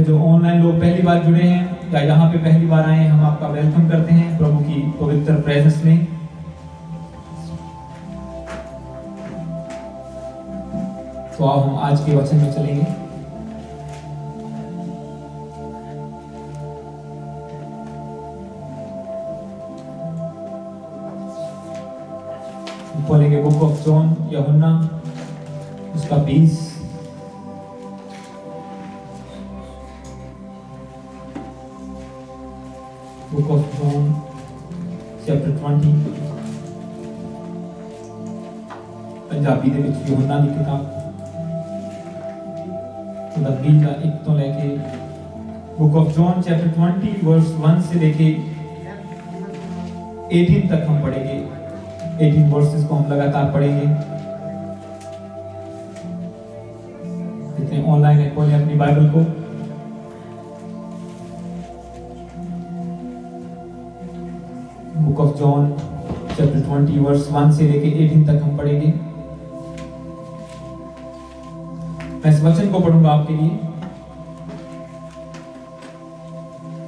जो ऑनलाइन लोग पहली बार जुड़े हैं या यहाँ पे पहली बार आए हैं, हम आपका वेलकम करते हैं प्रभु की पवित्र प्रेजेंस में। तो आओ हम आज के वचन में चलेंगे। पढ़ेंगे बुक ऑफ जॉन यूहन्ना उसका 20 book of John chapter 20 Punjabi ਦੇ ਵਿੱਚ यूहन्ना ਦੀ किताब ਉਹਦਾ 20 ਦਾ 1 ਤੋਂ ਲੈ ਕੇ book of John chapter 20 verse 1 से लेके 18 तक हम पढ़ेंगे। 18 वर्सेस को हम लगातार पढ़ेंगे। जितने ऑनलाइन है खोलें अपनी बाइबल को। Book of John chapter 20 verse 1 से लेके 18 तक हम पढ़ेंगे। मैं इस वचन को पढ़ूंगा आपके लिए।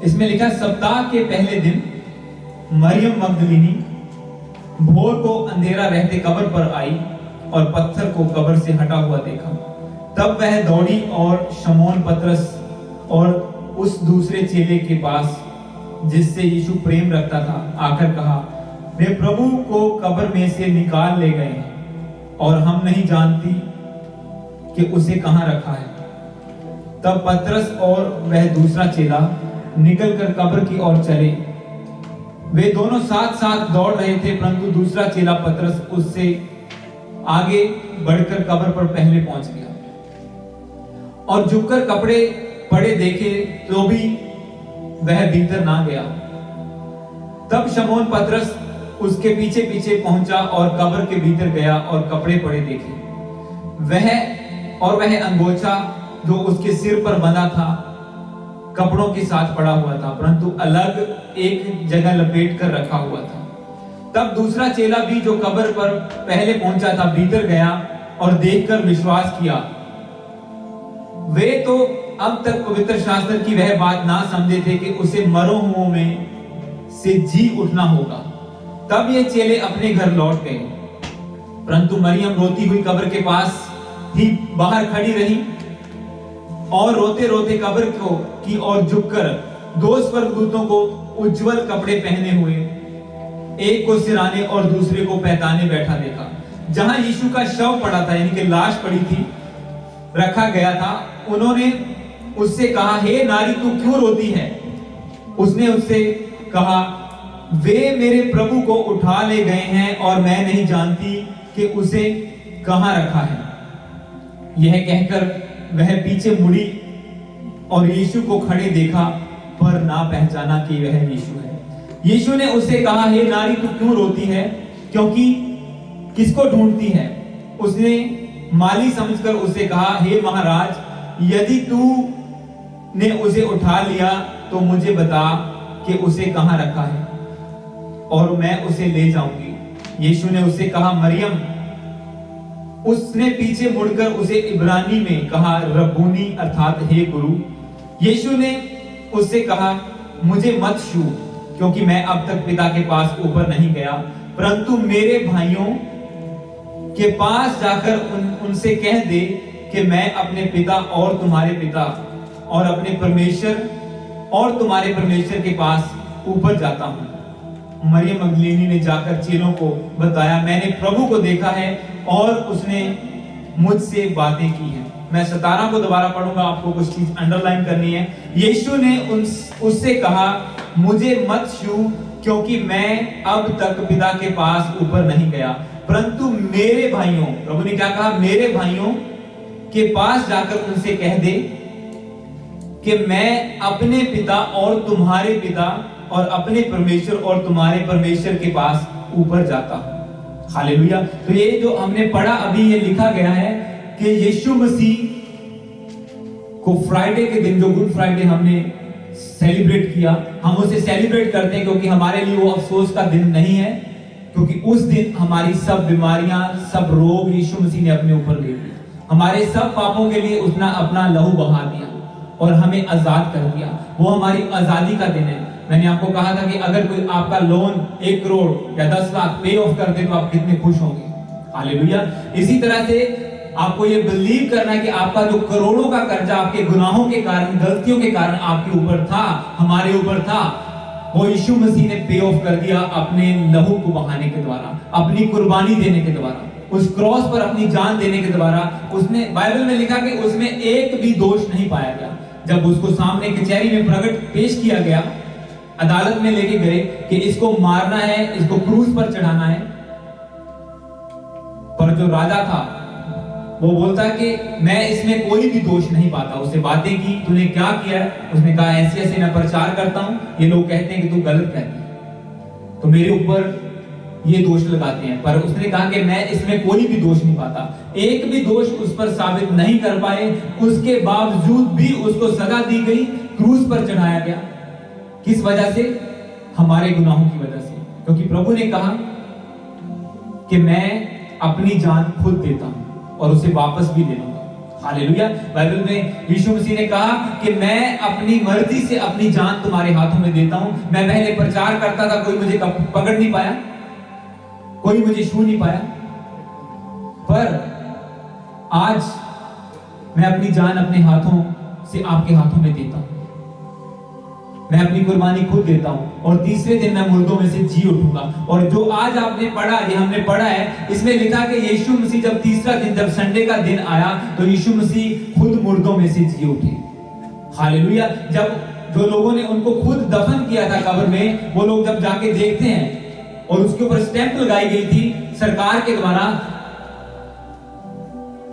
इसमें लिखा है, सप्ताह के पहले दिन मरियम मगदलीनी भोर को अंधेरा रहते कब्र पर आई और पत्थर को कब्र से हटा हुआ देखा। तब वह दौड़ी और शमौन पतरस और उस दूसरे चेले के पास जिससे यीशु प्रेम रखता था आकर कहा, वे प्रभु को कब्र में से निकाल ले गए हैं और हम नहीं जानती कि उसे कहां रखा है। तब पतरस और वह दूसरा चेला निकलकर कब्र की ओर चले। वे दोनों साथ साथ दौड़ रहे थे, परंतु दूसरा चेला पतरस उससे आगे बढ़कर कब्र पर पहले पहुंच गया और झुककर कपड़े पड़े देखे तो भी वह भीतर ना गया। तब शमौन पतरस उसके पीछे पीछे पहुंचा और कब्र के भीतर गया और कपड़े पड़े देखे। वह अंगोछा जो उसके सिर पर बंधा था कपड़ों के साथ पड़ा हुआ था, परंतु अलग एक जगह लपेट कर रखा हुआ था। तब दूसरा चेला भी जो कब्र पर पहले पहुंचा था भीतर गया और देखकर विश्वास किया। वे तो अब तक पवित्र शास्त्र की वह बात ना समझे थे कि उसे मरो हुओं में से जी उठना होगा। तब ये चेले अपने घर लौट गए, परंतु मरियम रोती हुई कब्र के पास ही बाहर खड़ी रही और रोते रोते कब्र की ओर झुककर दो स्वर्गदूतों को उज्जवल कपड़े पहने हुए, एक को सिराने और दूसरे को पैताने बैठा देखा। जहां यीशु का शव पड़ा था, यानी कि लाश पड़ी थी, रखा गया था, उन्होंने उससे कहा, हे नारी तू क्यों रोती है? उसने उससे कहा, वे मेरे प्रभु को उठा ले गए हैं और मैं नहीं जानती कि उसे कहां रखा है। यह कहकर वह पीछे मुड़ी और यीशु को खड़े देखा, पर ना पहचाना कि वह यीशु है। यीशु ने उससे कहा, हे नारी तू क्यों रोती है, क्योंकि किसको ढूंढती है? उसने माली समझकर उससे कहा, हे महाराज, यदि तू ने उसे उठा लिया तो मुझे बता कि उसे कहां रखा है और मैं उसे ले जाऊंगी। यीशु ने उससे कहा, मरियम। उसने पीछे मुड़कर उसे इब्रानी में कहा, रब्बूनी, अर्थात हे गुरु। यीशु ने उससे कहा, मुझे मत छू, क्योंकि मैं अब तक पिता के पास ऊपर नहीं गया, परंतु मेरे भाइयों के पास जाकर उनसे कह दे कि मैं अपने पिता और तुम्हारे पिता और अपने परमेश्वर और तुम्हारे परमेश्वर के पास ऊपर जाता हूं। मरियम मगदलीनी ने जाकर चेलों को बताया, मैंने प्रभु को देखा है और उसने मुझसे बातें की हैं। मैं 17 को दोबारा पढ़ूंगा, आपको कुछ चीज अंडरलाइन करनी है। यीशु ने उससे कहा, मुझे मत छू, क्योंकि मैं अब तक पिता के पास ऊपर नहीं गया, परंतु मेरे भाइयों, प्रभु ने क्या कहा, मेरे भाइयों के पास जाकर उनसे कह दे कि मैं अपने पिता और तुम्हारे पिता और अपने परमेश्वर और तुम्हारे परमेश्वर के पास ऊपर जाता हूं। हालेलुया। तो ये जो हमने पढ़ा अभी, ये लिखा गया है कि यीशु मसीह को फ्राइडे के दिन, जो गुड फ्राइडे हमने सेलिब्रेट किया, हम उसे सेलिब्रेट करते हैं क्योंकि हमारे लिए वो अफसोस का दिन नहीं है, क्योंकि उस दिन हमारी सब बीमारियां, सब रोग यीशु मसीह ने अपने ऊपर ले लिए। हमारे सब पापों के लिए उसने अपना लहू बहा दिया और हमें आजाद कर दिया। वो हमारी आजादी का दिन है। मैंने आपको कहा था कि अगर कोई आपका लोन 1 करोड़ या 10 लाख पे ऑफ कर दे तो आप कितने खुश होंगे। हालेलुया। इसी तरह से आपको ये बिलीव करना है कि आपका जो करोड़ों का कर्जा आपके गुनाहों के कारण, गलतियों के कारण आपके ऊपर था, हमारे ऊपर था, वो यीशु मसीह ने पे ऑफ कर दिया अपने लहू को बहाने के द्वारा, अपनी कुर्बानी देने के द्वारा, उस क्रॉस पर अपनी जान देने के द्वारा। उसने, बाइबल में लिखा कि उसमें एक भी दोष नहीं पाया गया। जब उसको सामने कचहरी में प्रकट पेश किया गया, अदालत में लेके गए कि इसको मारना है, इसको क्रूस पर चढ़ाना है, पर जो राजा था वो बोलता है कि मैं इसमें कोई भी दोष नहीं पाता। उससे बातें की, तूने क्या किया है? उसने कहा ऐसे ऐसे मैं प्रचार करता हूं, ये लोग कहते हैं कि तू गलत कहता है, तो मेरे ऊपर ये दोष लगाते हैं। पर उसने कहा कि मैं इसमें कोई भी दोष नहीं पाता। एक भी दोष उस पर साबित नहीं कर पाए, उसके बावजूद भी उसको सजा दी गई, क्रूस पर चढ़ाया गया। किस वजह से? हमारे गुनाहों की वजह से। क्योंकि प्रभु ने कहा कि मैं अपनी जान खुद देता हूं और उसे वापस भी दे दूंगा। हालेलुया। बाइबल में यीशु मसीह ने कहा कि मैं अपनी मर्जी से अपनी जान तुम्हारे हाथों में देता हूं। मैं पहले प्रचार करता था, कोई मुझे पकड़ नहीं पाया, कोई मुझे छू नहीं पाया, पर आज मैं अपनी जान अपने हाथों से आपके हाथों में देता हूं। मैं अपनी कुर्बानी खुद देता हूं और तीसरे दिन मैं मुर्दों में से जी उठूंगा। और जो आज आपने पढ़ा, ये हमने पढ़ा है, इसमें लिखा कि यीशु मसीह जब तीसरा दिन, जब संडे का दिन आया, तो यीशु मसीह खुद मुर्दों में से जी उठे। हालेलुया। जब जो लोगों ने उनको खुद दफन किया था कब्र में, वो लोग जब जाके देखते हैं और उसके ऊपर स्टैंप लगाई गई थी सरकार के द्वारा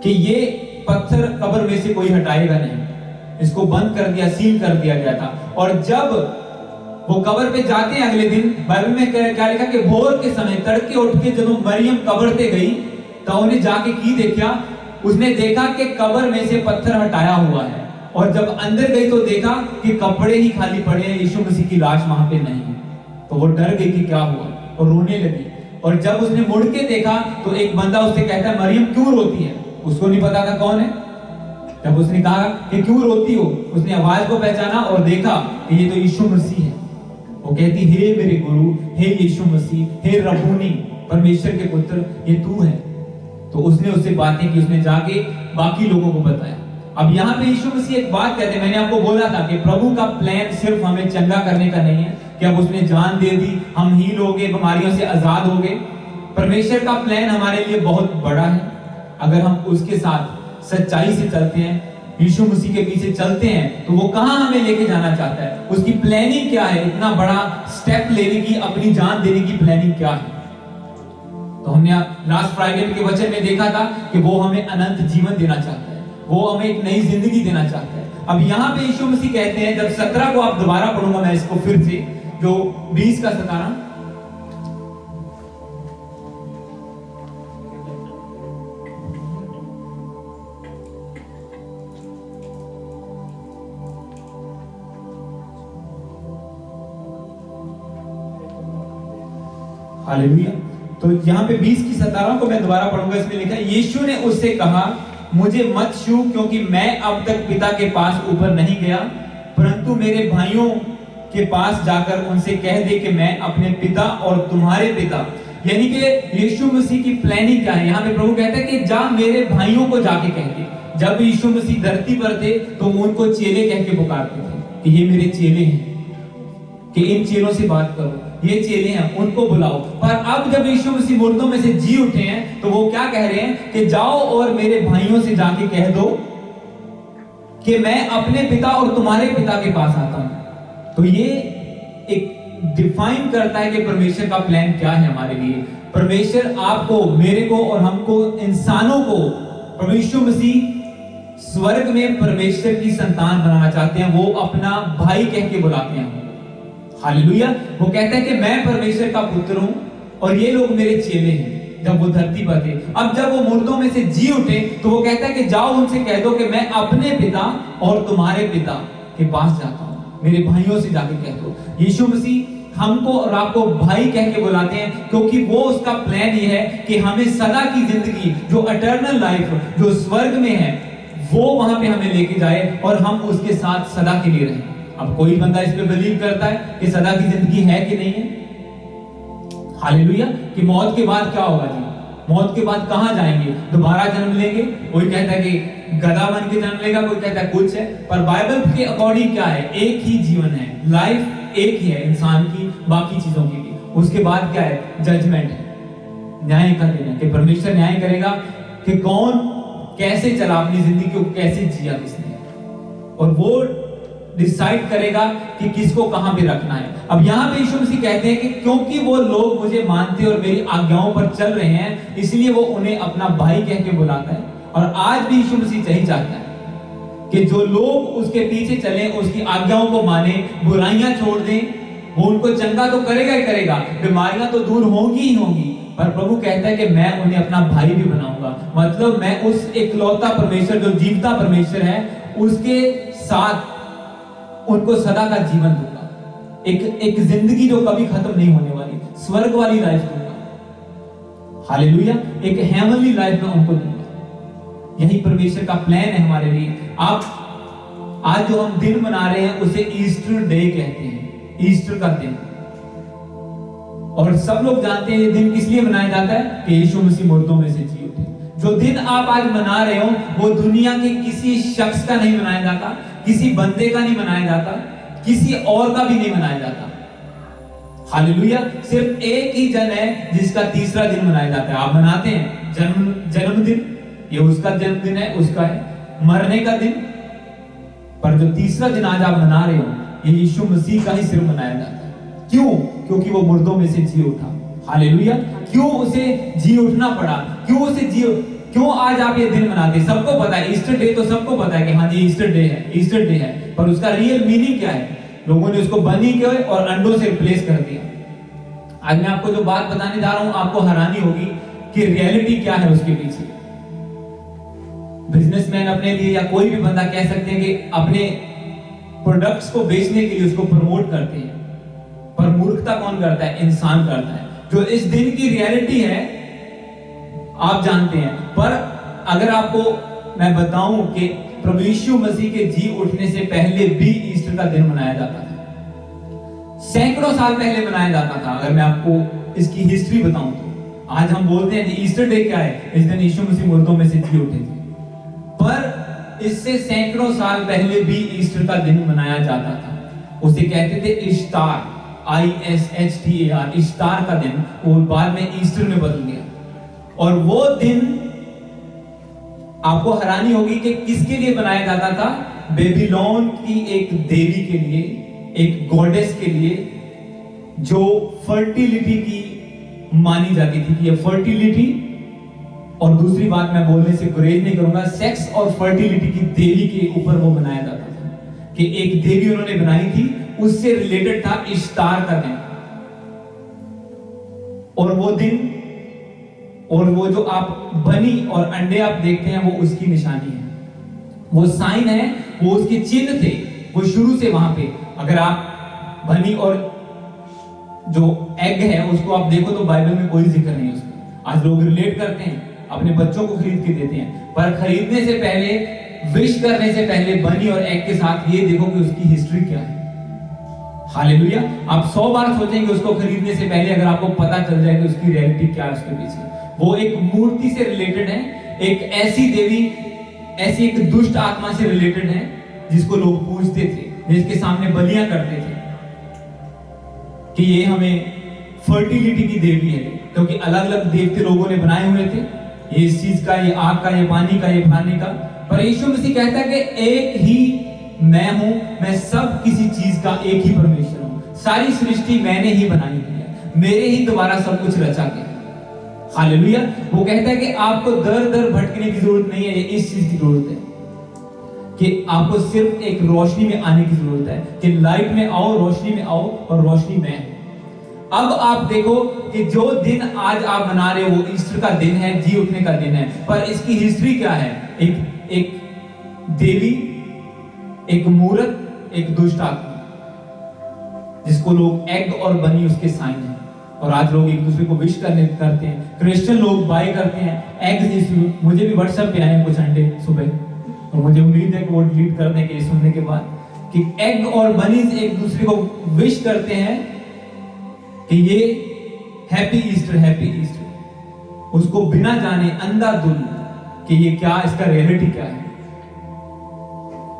कि ये पत्थर कब्र में से कोई हटाएगा नहीं, इसको बंद कर दिया, सील कर दिया गया था। और जब वो कब्र पे जाते हैं अगले दिन, बाइबल में क्या लिखा कि भोर के समय, तड़के उठ के जब मरियम कब्र पे गई तो उन्हें जाके की देखा, उसने देखा कि कब्र में से पत्थर हटाया हुआ है। और जब अंदर गई तो देखा कि कपड़े ही खाली पड़े हैं, यीशु मसीह की लाश वहां पे नहीं है। तो वो डर गई कि क्या हुआ और रोने लगी। और जब उसने मुड़ के देखा तो एक बंदा उससे कहता है, मरियम क्यों रोती है? उसको नहीं पता था कौन है। जब उसने कहा कि क्यों रोती हो, उसने आवाज को पहचाना और देखा कि ये तो यीशु मसीह है। वो कहती, हे मेरे गुरु, हे यीशु मसीह, हे रब्बूनी, परमेश्वर के पुत्र, ये तू है। तो उसने उससे बातें की, उसने जाके बाकी लोगों को बताया। अब यहाँ पे यीशु मसीह एक बात कहते हैं, मैंने आपको बोला था कि प्रभु का प्लान सिर्फ हमें चंगा करने का नहीं है कि अब उसने जान दे दी, हम हील हो गए, बीमारियों से आजाद हो गए। परमेश्वर का प्लान हमारे लिए बहुत बड़ा है। अगर हम उसके साथ सच्चाई से चलते हैं, यीशु मसीह के पीछे चलते हैं, तो वो कहां हमें लेके जाना चाहता है, उसकी प्लानिंग क्या है, इतना बड़ा स्टेप लेने की, अपनी जान देने की प्लानिंग क्या है। तो हमने लास्ट फ्राइडे के वचन में देखा था कि वो हमें अनंत जीवन देना चाहता है, वो हमें एक नई जिंदगी देना चाहता है। अब यहाँ पे यीशु मसीह कहते हैं, जब 17 को आप दोबारा पढ़ूंगा मैं इसको फिर से, जो 20 का 17, हालेलुया। तो यहाँ पे 20 की 17 को मैं दोबारा पढ़ूंगा। इसमें लिखा है, यीशु ने उससे कहा, मुझे मत छू, क्योंकि मैं अब तक पिता के पास ऊपर नहीं गया, परंतु मेरे भाइयों के पास जाकर उनसे कह दे कि मैं अपने पिता और तुम्हारे पिता, यानी कि यीशु मसीह की प्लानिंग क्या है। यहाँ पे प्रभु कहता है कि जा मेरे भाइयों को जाके कह दे। जब यीशु मसीह धरती पर थे तो उनको चेले कह के पुकारते थे कि ये मेरे चेले हैं, कि इन चेलों से बात करो, ये चेले हैं, उनको बुलाओ। पर अब जब यीशु मसीह मुर्दों में से जी उठे हैं, तो वो क्या कह रहे हैं कि जाओ और मेरे भाइयों से जाके कह दो कि मैं अपने पिता और तुम्हारे पिता के पास आता हूं। तो ये एक डिफाइन करता है कि परमेश्वर का प्लान क्या है हमारे लिए। परमेश्वर आपको, मेरे को और हमको, इंसानों को, परमेश्वर मसीह स्वर्ग में परमेश्वर की संतान बनाना चाहते हैं। वो अपना भाई कह के बुलाते हैं। हालेलुया। वो कहता है कि मैं परमेश्वर का पुत्र हूं और ये लोग मेरे चेले हैं। जब वो धरती पर थे, अब जब वो मुर्दों में से जी उठे, तो वो कहता है कि जाओ उनसे कह दो कि मैं अपने पिता और तुम्हारे पिता के पास जाता हूं, मेरे भाइयों से जाके कह दो। यीशु मसीह हमको और आपको भाई कह के बुलाते हैं, क्योंकि वो उसका प्लान ये है कि हमें सदा की जिंदगी, जो इटर्नल लाइफ, जो स्वर्ग में है, वो वहां पे हमें लेके जाए और हम उसके साथ सदा के लिए रहें। अब कोई बंदा इस पे बिलीव करता है कि सदा की जिंदगी है कि नहीं है, हालेलुया, कि मौत के बाद क्या होगा जी, मौत के बाद कहां जाएंगे, दोबारा जन्म लेंगे। कोई कहता है कि गधा बन के जन्म लेगा, कोई कहता है कुछ है, पर बाइबल के अकॉर्डिंग क्या है, एक ही जीवन है, लाइफ एक ही है इंसान की, बाकी चीजों की भी। उसके बाद क्या है, जजमेंट है, न्याय का दिन है, कि परमेश्वर न्याय करेगा कि कौन कैसे चला अपनी जिंदगी को, कैसे जिया किसने, और वो डिसाइड करेगा कि किसको कहां पे रखना है। अब यहां पे यीशु मसीह कहते हैं कि क्योंकि वो लोग मुझे मानते और मेरी आज्ञाओं पर चल रहे हैं, इसलिए वो उन्हें अपना भाई कह के बुलाता है। और आज भी यीशु मसीह यही चाहता है कि जो लोग उसके पीछे चलें, उसकी आज्ञाओं को माने, बुराइयां छोड़ दें, वो उनको चंगा तो करेगा ही करेगा, बीमारियां तो दूर होंगी ही होंगी, पर प्रभु कहता है कि मैं उन्हें अपना भाई भी बनाऊंगा। मतलब मैं उस इकलौता परमेश्वर जो जीवता परमेश्वर है, उसके साथ उनको सदा का जीवन दूंगा, एक जिंदगी जो कभी खत्म नहीं होने वाली, स्वर्ग वाली लाइफ दूंगा, हालेलुया, एक हेवनली लाइफ में उनको दूंगा। यही परमेश्वर का प्लान है हमारे लिए। आप आज जो हम दिन मना रहे हैं उसे ईस्टर डे कहते हैं, ईस्टर का दिन। और सब लोग जानते हैं ये दिन किस लिए मनाया जाता है, कि यीशु मसीह मुर्दों में से जी उठे। जो दिन आप आज मना रहे हो वो दुनिया के किसी शख्स का नहीं मनाया जाता, किसी बंदे का नहीं मनाया जाता, किसी और का भी नहीं मनाया जाता, हालेलुया। सिर्फ एक ही जन है जिसका तीसरा दिन मनाया जाता है। आप मनाते हैं जन्मदिन, ये उसका जन्मदिन है, उसका है मरने का दिन, पर जो तीसरा दिन आज आप मना रहे हो, ये यीशु मसीह का ही सिर्फ मनाया जाता है। क्यों? क्योंकि वो मुर्दों में से जी उठा, हालेलुया। क्यों उसे जी उठना पड़ा, क्यों आज आप ये दिन मनाते हैं? सबको पता है ईस्टर डे, तो सबको पता है कि हाँ जी ईस्टर डे है, ईस्टर डे है, पर उसका रियल मीनिंग क्या है? लोगों ने उसको बनी के और अंडों से रिप्लेस कर दिया। आज मैं आपको जो बात बताने जा रहा हूं, आपको हैरानी होगी कि रियलिटी क्या है उसके पीछे। बिजनेसमैन अपने लिए या कोई भी बंदा कह सकते हैं कि अपने प्रोडक्ट्स को बेचने के लिए उसको प्रमोट करते हैं, पर मूर्खता कौन करता है? इंसान करता है। जो इस दिन की रियलिटी है आप जानते हैं, पर अगर आपको मैं बताऊं कि प्रभु यीशु मसीह के जी उठने से पहले भी ईस्टर का दिन मनाया जाता था, सैकड़ों साल पहले मनाया जाता था। अगर मैं आपको इसकी हिस्ट्री बताऊं तो आज हम बोलते हैं कि ईस्टर डे क्या है, इस दिन यीशु मसीह मुर्दों में से जी उठे थे, पर इससे सैकड़ों साल पहले भी ईस्टर का दिन मनाया जाता था। उसे कहते थे इश्तार, ISHTAR, इश्तार का दिन, वो बाद में ईस्टर में बदल गया। और वो दिन आपको हैरानी होगी कि किसके लिए बनाया जाता था? बेबीलोन की एक देवी के लिए, एक गॉडेस के लिए, जो फर्टिलिटी की मानी जाती थी कि ये फर्टिलिटी, और दूसरी बात मैं बोलने से गुरेज नहीं करूंगा, सेक्स और फर्टिलिटी की देवी के ऊपर वो बनाया जाता था कि एक देवी उन्होंने बनाई थी, उससे रिलेटेड था इश्तार का दिन। और वो दिन और वो जो आप बनी और अंडे आप देखते हैं, वो उसकी निशानी है, वो साइन है, वो उसके चिन्ह थे, वो शुरू से वहां पे। अगर आप बनी और जो एग है उसको आप देखो तो बाइबल में कोई जिक्र नहीं है उसका। आज लोग रिलेट करते हैं, अपने बच्चों को खरीद के देते हैं, पर खरीदने से पहले, विश करने से पहले बनी और एग के साथ ये देखो कि उसकी हिस्ट्री क्या है, हालेलुया। आप 100 बार सोचेंगे उसको खरीदने से पहले, अगर आपको पता चल जाए कि उसकी रियलिटी क्या है उसके पीछे। वो एक मूर्ति से रिलेटेड है, एक ऐसी देवी, ऐसी एक दुष्ट आत्मा से रिलेटेड है जिसको लोग पूजते थे, जिसके सामने बलियां करते थे कि ये हमें फर्टिलिटी की देवी है, क्योंकि अलग अलग देवते लोगों ने बनाए हुए थे, ये इस चीज का, ये आग का, ये पानी का, ये फलाने का। पर यीशु मसीह कहता है कि एक ही मैं हूं, मैं सब किसी चीज का एक ही परमेश्वर हूं, सारी सृष्टि मैंने ही बनाई हुई है, मेरे ही द्वारा सब कुछ रचा गया, हालेलुया। वो कहता है कि आपको दर दर भटकने की जरूरत नहीं है, ये इस चीज की जरूरत है कि आपको सिर्फ एक रोशनी में आने की जरूरत है, कि लाइट में आओ, रोशनी में आओ, और रोशनी में। अब आप देखो कि जो दिन आज आप मना रहे हो वो ईस्टर का दिन है, जी उठने का दिन है, पर इसकी हिस्ट्री क्या है? एक देवी, एक मूरत, एक दुष्ट आत्मा, जिसको लोग एग और बनी उसके साइन है। और आज लोग एक दूसरे को विश करते हैं, क्रिश्चियन लोग बाय करते हैं एग्स। मुझे भी व्हाट्सएप पे आए कुछ अंडे सुबह, तो मुझे उम्मीद है कि वो डिलीट कर देंगे ये सुनने के बाद कि एग और बनीज एक दूसरे को विश करते हैं कि ये हैप्पी ईस्टर, उसको बिना जाने अंधाधुंध कि ये क्या, इसका रियलिटी क्या है।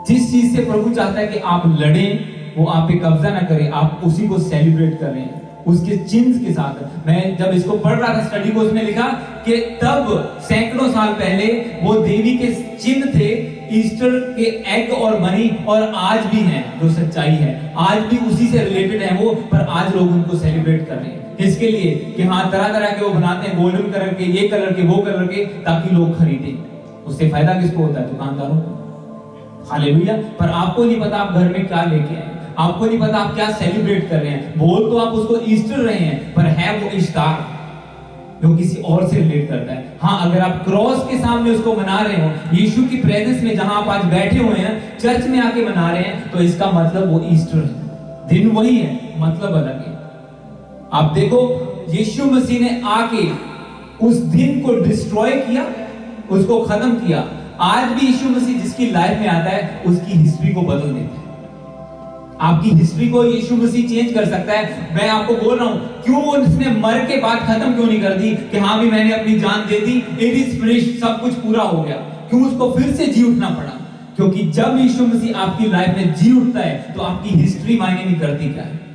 जिस चीज से प्रभु चाहता है कि आप लड़ें, वो आप पे कब्जा ना करे, आप उसी को सेलिब्रेट कर रहे हैं, उसके चिन्ह के साथ। मैं जब इसको पढ़ रहा था स्टडी को, उसमें लिखा कि तब सैकड़ों साल पहले वो देवी के चिन्ह थे, ईस्टर के एग और मनी, और आज भी हैं, जो सच्चाई है आज भी उसी से रिलेटेड है वो, पर आज लोग उनको सेलिब्रेट कर रहे हैं। इसके लिए कि हाँ, तरह तरह के वो बनाते हैं, गोल्डन कलर के, ये कलर के, वो कलर के, ताकि लोग खरीदें। उससे फायदा किसको होता है? दुकानदारों को। हालेलुया। पर आपको नहीं पता आप घर में क्या लेके आए, आपको नहीं पता आप क्या सेलिब्रेट कर रहे हैं। बोल तो आप उसको ईस्टर रहे हैं, पर है वो इश्तार जो किसी और से रिलेट करता है। हाँ, अगर आप क्रॉस के सामने उसको मना रहे हो, यीशु की प्रेजेंस में जहां आप आज बैठे हुए हैं, चर्च में आके मना रहे हैं, तो इसका मतलब वो ईस्टर है। दिन वही है, मतलब अलग है। आप देखो, यीशु मसीह ने आके उस दिन को डिस्ट्रॉय किया, उसको खत्म किया। आज भी यीशु मसीह जिसकी लाइफ में आता है, उसकी हिस्ट्री को बदल देता है। आपकी हिस्ट्री को यीशु मसीह चेंज कर सकता है। मैं आपको बोल रहा हूं, क्यों उसने मर के बाद खत्म क्यों नहीं कर दी कि हाँ भी मैंने अपनी जान दे दी, इट इज फिनिश्ड, सब कुछ पूरा हो गया। क्यों उसको फिर से जी उठना पड़ा? क्योंकि जब यीशु मसीह आपकी लाइफ में जी उठता है, तो आपकी हिस्ट्री मायने नहीं करती क्या है।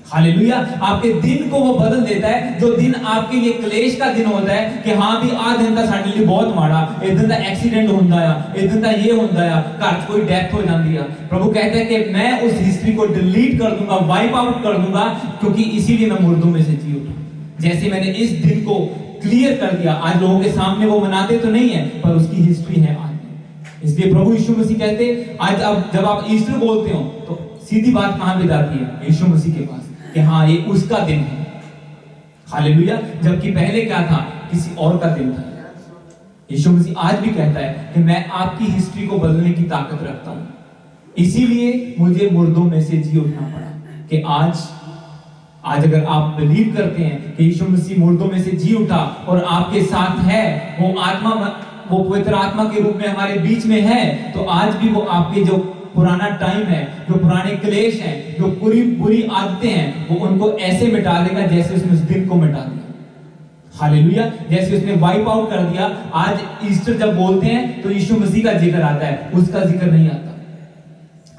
हालेलुया। आपके दिन को वो बदल देता है। जो दिन आपके लिए क्लेश का दिन होता है कि हाँ भी आ दिन साडे लिए बहुत माड़ा, इस दिन एक्सीडेंट होता है, इस दिन ये होता है, घर कोई डेथ हो जाती है, प्रभु कहते हैं कि मैं उस हिस्ट्री को डिलीट कर दूंगा, वाइप आउट कर दूंगा, क्योंकि इसीलिए मैं मुर्दों में से जी उठा। जैसे मैंने इस दिन को क्लियर कर दिया, आज लोगों के सामने वो मनाते तो नहीं है, पर उसकी हिस्ट्री है आज। इसलिए प्रभु यीशु मसीह कहते, आज अब जब आप ईस्टर बोलते हो, तो सीधी बात कहां पे जाती है? यीशु मसीह के पास, कि हाँ ये उसका दिन है। हालेलुया। जबकि पहले क्या था? किसी और का दिन था। यीशु मसीह आज भी कहता है कि मैं आपकी हिस्ट्री को बदलने की ताकत रखता हूं, इसीलिए मुझे मुर्दों में से जी उठना पड़ा। कि आज अगर आप बिलीव करते हैं कि यीशु मसीह मुर्दों में से जी उठा और आपके साथ है, वो आत्मा, वो पवित्र आत्मा के रूप में हमारे बीच में है, तो आज भी वो आपके जो पुराना टाइम है, जो पुराने क्लेश हैं, जो बुरी आदतें हैं, वो उनको ऐसे मिटा देगा जैसे उसने उस दिन को मिटा दिया। हालेलुया। जैसे उसने वाइप आउट कर दिया। आज ईस्टर जब बोलते हैं तो यीशु मसीह का जिक्र आता है, उसका जिक्र नहीं आता।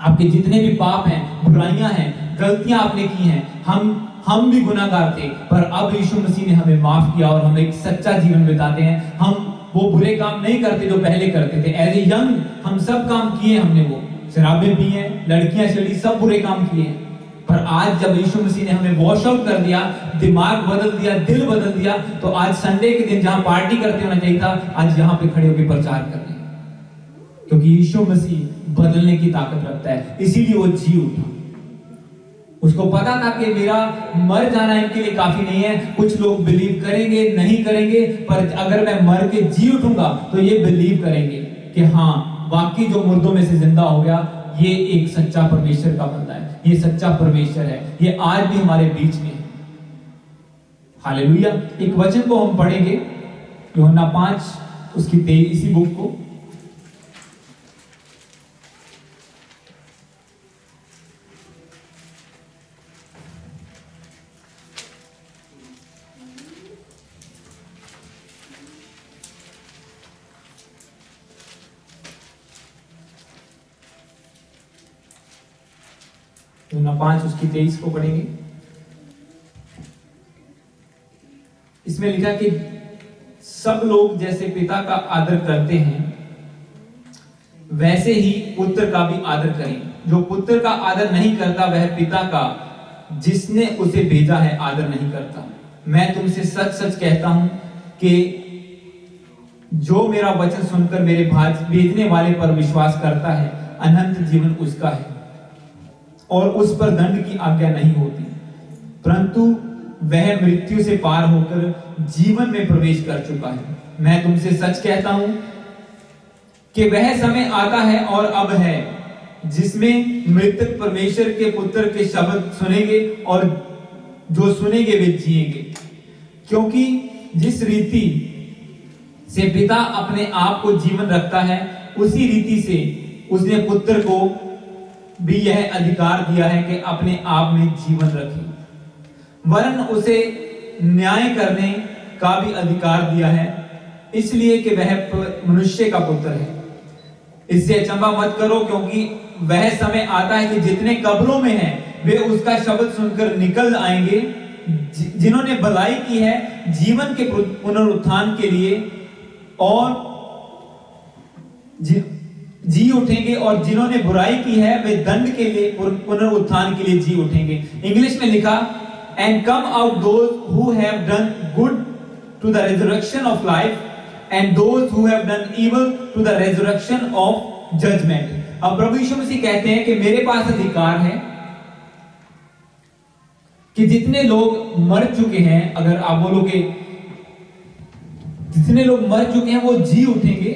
आपके जितने भी पाप हैं, बुराइयां हैं, गलतियां आपने की हैं, हम भी गुनाहगार थे, पर अब यीशु मसीह ने हमें माफ किया और हम एक सच्चा जीवन बिताते हैं। हम वो बुरे काम नहीं करते जो पहले करते थे। एज ए यंग हम सब काम किए, हमने वो शराबें पी हैं, लड़कियां चली, सब बुरे काम किए हैं। पर आज जब यीशु मसीह ने हमें वॉश आउट कर दिया, दिमाग बदल दिया, दिल बदल दिया, तो आज संडे के दिन जहां पार्टी करते होना चाहिए था, आज यहां पे खड़े होकर प्रचार कर रहे हैं। क्योंकि यीशु मसीह बदलने की ताकत रखता है, इसीलिए वो जी उठा। उसको पता था कि मेरा मर जाना इनके लिए काफी नहीं है। कुछ लोग बिलीव करेंगे, नहीं करेंगे, पर अगर मैं मर के जी उठूंगा तो ये बिलीव करेंगे कि हाँ वाकई जो मुर्दों में से जिंदा हो गया, ये एक सच्चा परमेश्वर का बंदा है, ये सच्चा परमेश्वर है, ये आज भी हमारे बीच में है। हालेलुया। एक वचन को हम पढ़ेंगे, यूहन्ना 5 उसकी 23 बुक को। यूहन्ना 5 उसकी 23 को पढ़ेंगे। इसमें लिखा कि सब लोग जैसे पिता का आदर करते हैं, वैसे ही पुत्र का भी आदर करें। जो पुत्र का आदर नहीं करता, वह पिता का जिसने उसे भेजा है आदर नहीं करता। मैं तुमसे सच सच कहता हूं कि जो मेरा वचन सुनकर मेरे भेजने वाले पर विश्वास करता है, अनंत जीवन उसका है और उस पर दंड की आज्ञा नहीं होती, परंतु वह मृत्यु से पार होकर जीवन में प्रवेश कर चुका है। मैं तुमसे सच कहता हूं कि वह समय आता है और अब है, जिसमें मृतक परमेश्वर के पुत्र के शब्द सुनेंगे और जो सुनेंगे वे जिएंगे। क्योंकि जिस रीति से पिता अपने आप को जीवन रखता है, उसी रीति से उसने पुत्र को भी यह अधिकार दिया है कि अपने आप में जीवन रखे, वरन उसे न्याय करने का भी अधिकार दिया है, इसलिए कि वह मनुष्य का पुत्र है। इससे अचंभा मत करो, क्योंकि वह समय आता है कि जितने कब्रों में हैं वे उसका शब्द सुनकर निकल आएंगे। जिन्होंने भलाई की है जीवन के पुनरुत्थान के लिए और जी उठेंगे, और जिन्होंने बुराई की है वे दंड के लिए पुनरुत्थान के लिए जी उठेंगे। इंग्लिश में लिखा, and come out those who have done good to the resurrection of life, and those who have done evil to the resurrection of judgement. अब प्रभु यीशु मसीह कहते हैं कि मेरे पास अधिकार है कि जितने लोग मर चुके हैं, अगर आप बोलोगे जितने लोग मर चुके हैं वो जी उठेंगे,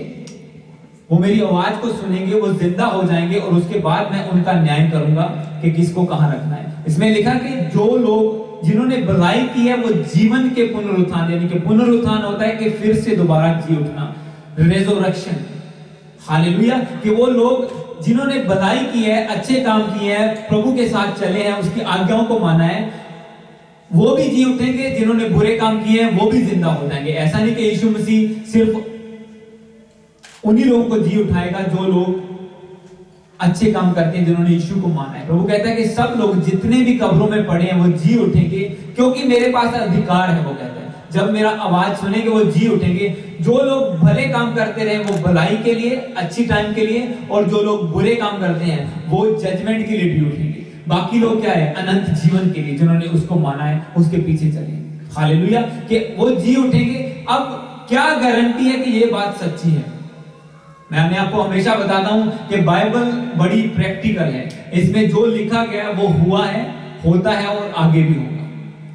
वो मेरी आवाज को सुनेंगे, वो जिंदा हो जाएंगे, और उसके बाद मैं उनका न्याय करूंगा कि किसको कहां रखना है। इसमें लिखा कि जो लोग जिन्होंने भलाई की है वो जीवन के पुनरुत्थान, यानी कि पुनरुत्थान होता है कि फिर से दोबारा जी उठना, रेजरेक्शन, हालेलुया, कि वो लोग जिन्होंने भलाई की है, अच्छे काम किए हैं, प्रभु के साथ चले हैं, उसकी आज्ञाओं को माना है, वो भी जी उठेंगे। जिन्होंने बुरे काम किए हैं वो भी जिंदा हो जाएंगे। ऐसा नहीं कि यीशु मसीह सिर्फ उन्हीं लोगों को जी उठाएगा जो लोग अच्छे काम करते हैं, जिन्होंने यीशु को माना है। प्रभु कहता है कि सब लोग जितने भी कब्रों में पड़े हैं वो जी उठेंगे, क्योंकि मेरे पास अधिकार है। वो कहता है जब मेरा आवाज सुनेंगे वो जी उठेंगे। जो लोग भले काम करते रहे वो भलाई के लिए, अच्छी टाइम के लिए, और जो लोग बुरे काम करते हैं वो जजमेंट के लिए भी उठेंगे। बाकी लोग क्या है, अनंत जीवन के लिए, जिन्होंने उसको माना है उसके पीछे चले, हालेलुया, कि वो जी उठेंगे। अब क्या गारंटी है कि ये बात सच्ची है? मैं आपको हमेशा बताता हूं कि बाइबल बड़ी प्रैक्टिकल है। इसमें जो लिखा गया वो हुआ है, होता है और आगे भी होगा,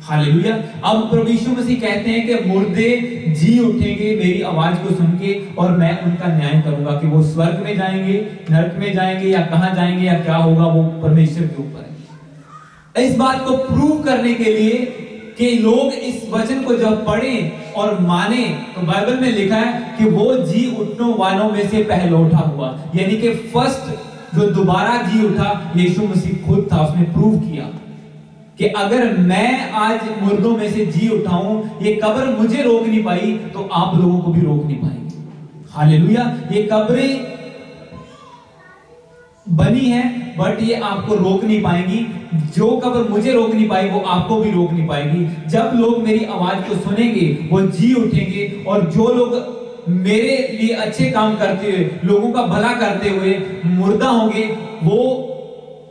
हालेलुया। अब प्रभु यीशु मसीह कहते हैं कि मुर्दे जी उठेंगे मेरी आवाज को सुन के, और मैं उनका न्याय करूंगा कि वो स्वर्ग में जाएंगे, नरक में जाएंगे, या कहां जाएंगे, या क्या होगा, वो परमेश्वर के ऊपर है। इस बात को प्रूव करने के लिए कि लोग इस वचन को जब पढ़ें और माने, तो बाइबल में लिखा है कि वो जी उठने वालों में से पहलौठा हुआ, यानी कि फर्स्ट जो दोबारा जी उठा यीशु मसीह खुद था। उसने प्रूव किया कि अगर मैं आज मुर्दों में से जी उठाऊं, ये कब्र मुझे रोक नहीं पाई, तो आप लोगों को भी रोक नहीं पाएंगे, हालेलुया। ये कब्रें बनी है बट ये आपको रोक नहीं पाएंगी। जो कब्र मुझे रोक नहीं पाई वो आपको भी रोक नहीं पाएगी। जब लोग मेरी आवाज को सुनेंगे वो जी उठेंगे, और जो लोग मेरे लिए अच्छे काम करते हुए, लोगों का भला करते हुए मुर्दा होंगे, वो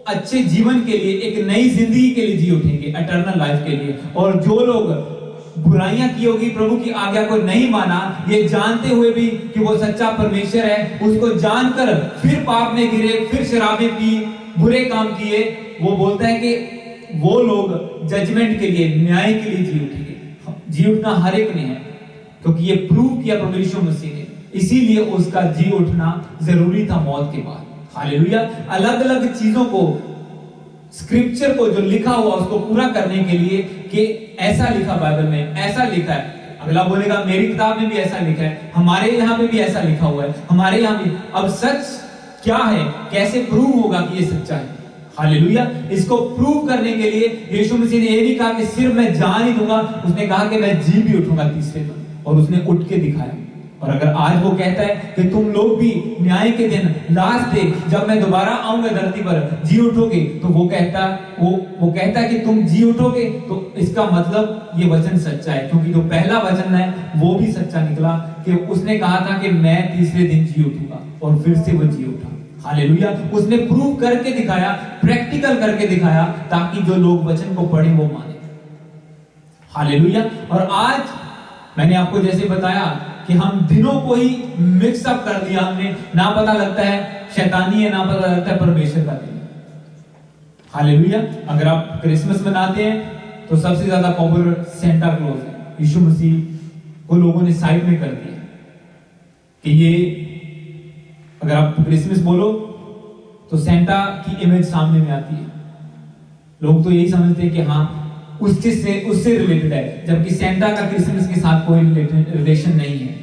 अच्छे जीवन के लिए, एक नई जिंदगी के लिए जी उठेंगे, एटर्नल लाइफ के लिए। और जो लोग बुराइयां की होगी, प्रभु की आज्ञा को नहीं माना, ये जानते हुए भी कि वो सच्चा परमेश्वर है, उसको जानकर फिर पाप में गिरे, फिर शराबें पी, बुरे काम किए, वो बोलता है कि वो लोग जजमेंट के लिए, न्याय के लिए जी उठेंगे। जी उठना हर एक ने है, क्योंकि ये प्रूव किया प्रभु यीशु मसीह ने, इसीलिए उसका जी उठना जरूरी था मौत के बाद, हालेलुया। अलग अलग चीजों को, स्क्रिप्चर को जो लिखा हुआ उसको पूरा करने के लिए कि ऐसा लिखा बाइबल में, ऐसा लिखा है। अगला बोलेगा मेरी किताब में भी ऐसा लिखा है, हमारे यहाँ पे भी ऐसा लिखा हुआ है, हमारे यहाँ भी। अब सच क्या है, कैसे प्रूव होगा कि ये सच्चा है, हालेलुया। इसको प्रूव करने के लिए यीशु मसीह ने ये नहीं कहा कि सिर्फ मैं जान ही दूंगा, उसने कहा कि मैं जी भी उठूंगा तीसरे दिन, और उसने उठ के दिखाया। और अगर आज वो कहता है कि तुम लोग भी न्याय के दिन, लास्ट डे, जब मैं दोबारा आऊंगा धरती पर, जी उठोगे, तो वो कहता है कि तुम जी उठोगे, तो इसका मतलब ये वचन सच्चा है, क्योंकि जो पहला वचन है वो भी सच्चा निकला कि उसने कहा था कि मैं तीसरे दिन जी उठूंगा, और फिर से वो जी उठा, हालेलुया। उसने प्रूव करके दिखाया, प्रैक्टिकल करके दिखाया, ताकि जो लोग वचन को पढ़े वो माने, हालेलुया। और आज मैंने आपको जैसे बताया कि हम दिनों को ही मिक्स अप कर दिया हमने, ना पता लगता है शैतानी है, ना पता लगता है परमेश्वर का दिन, हालेलुया। अगर आप क्रिसमस मनाते हैं तो सबसे ज्यादा पॉपुलर सेंटा क्लॉज है। यीशु मसीह को लोगों ने साइड में कर दिया कि ये, अगर आप क्रिसमस बोलो तो सेंटा की इमेज सामने में आती है। लोग तो यही समझते हैं कि हाँ उससे रिलेटेड है, जबकि सेंटा का क्रिसमस के साथ कोई रिलेशन नहीं है।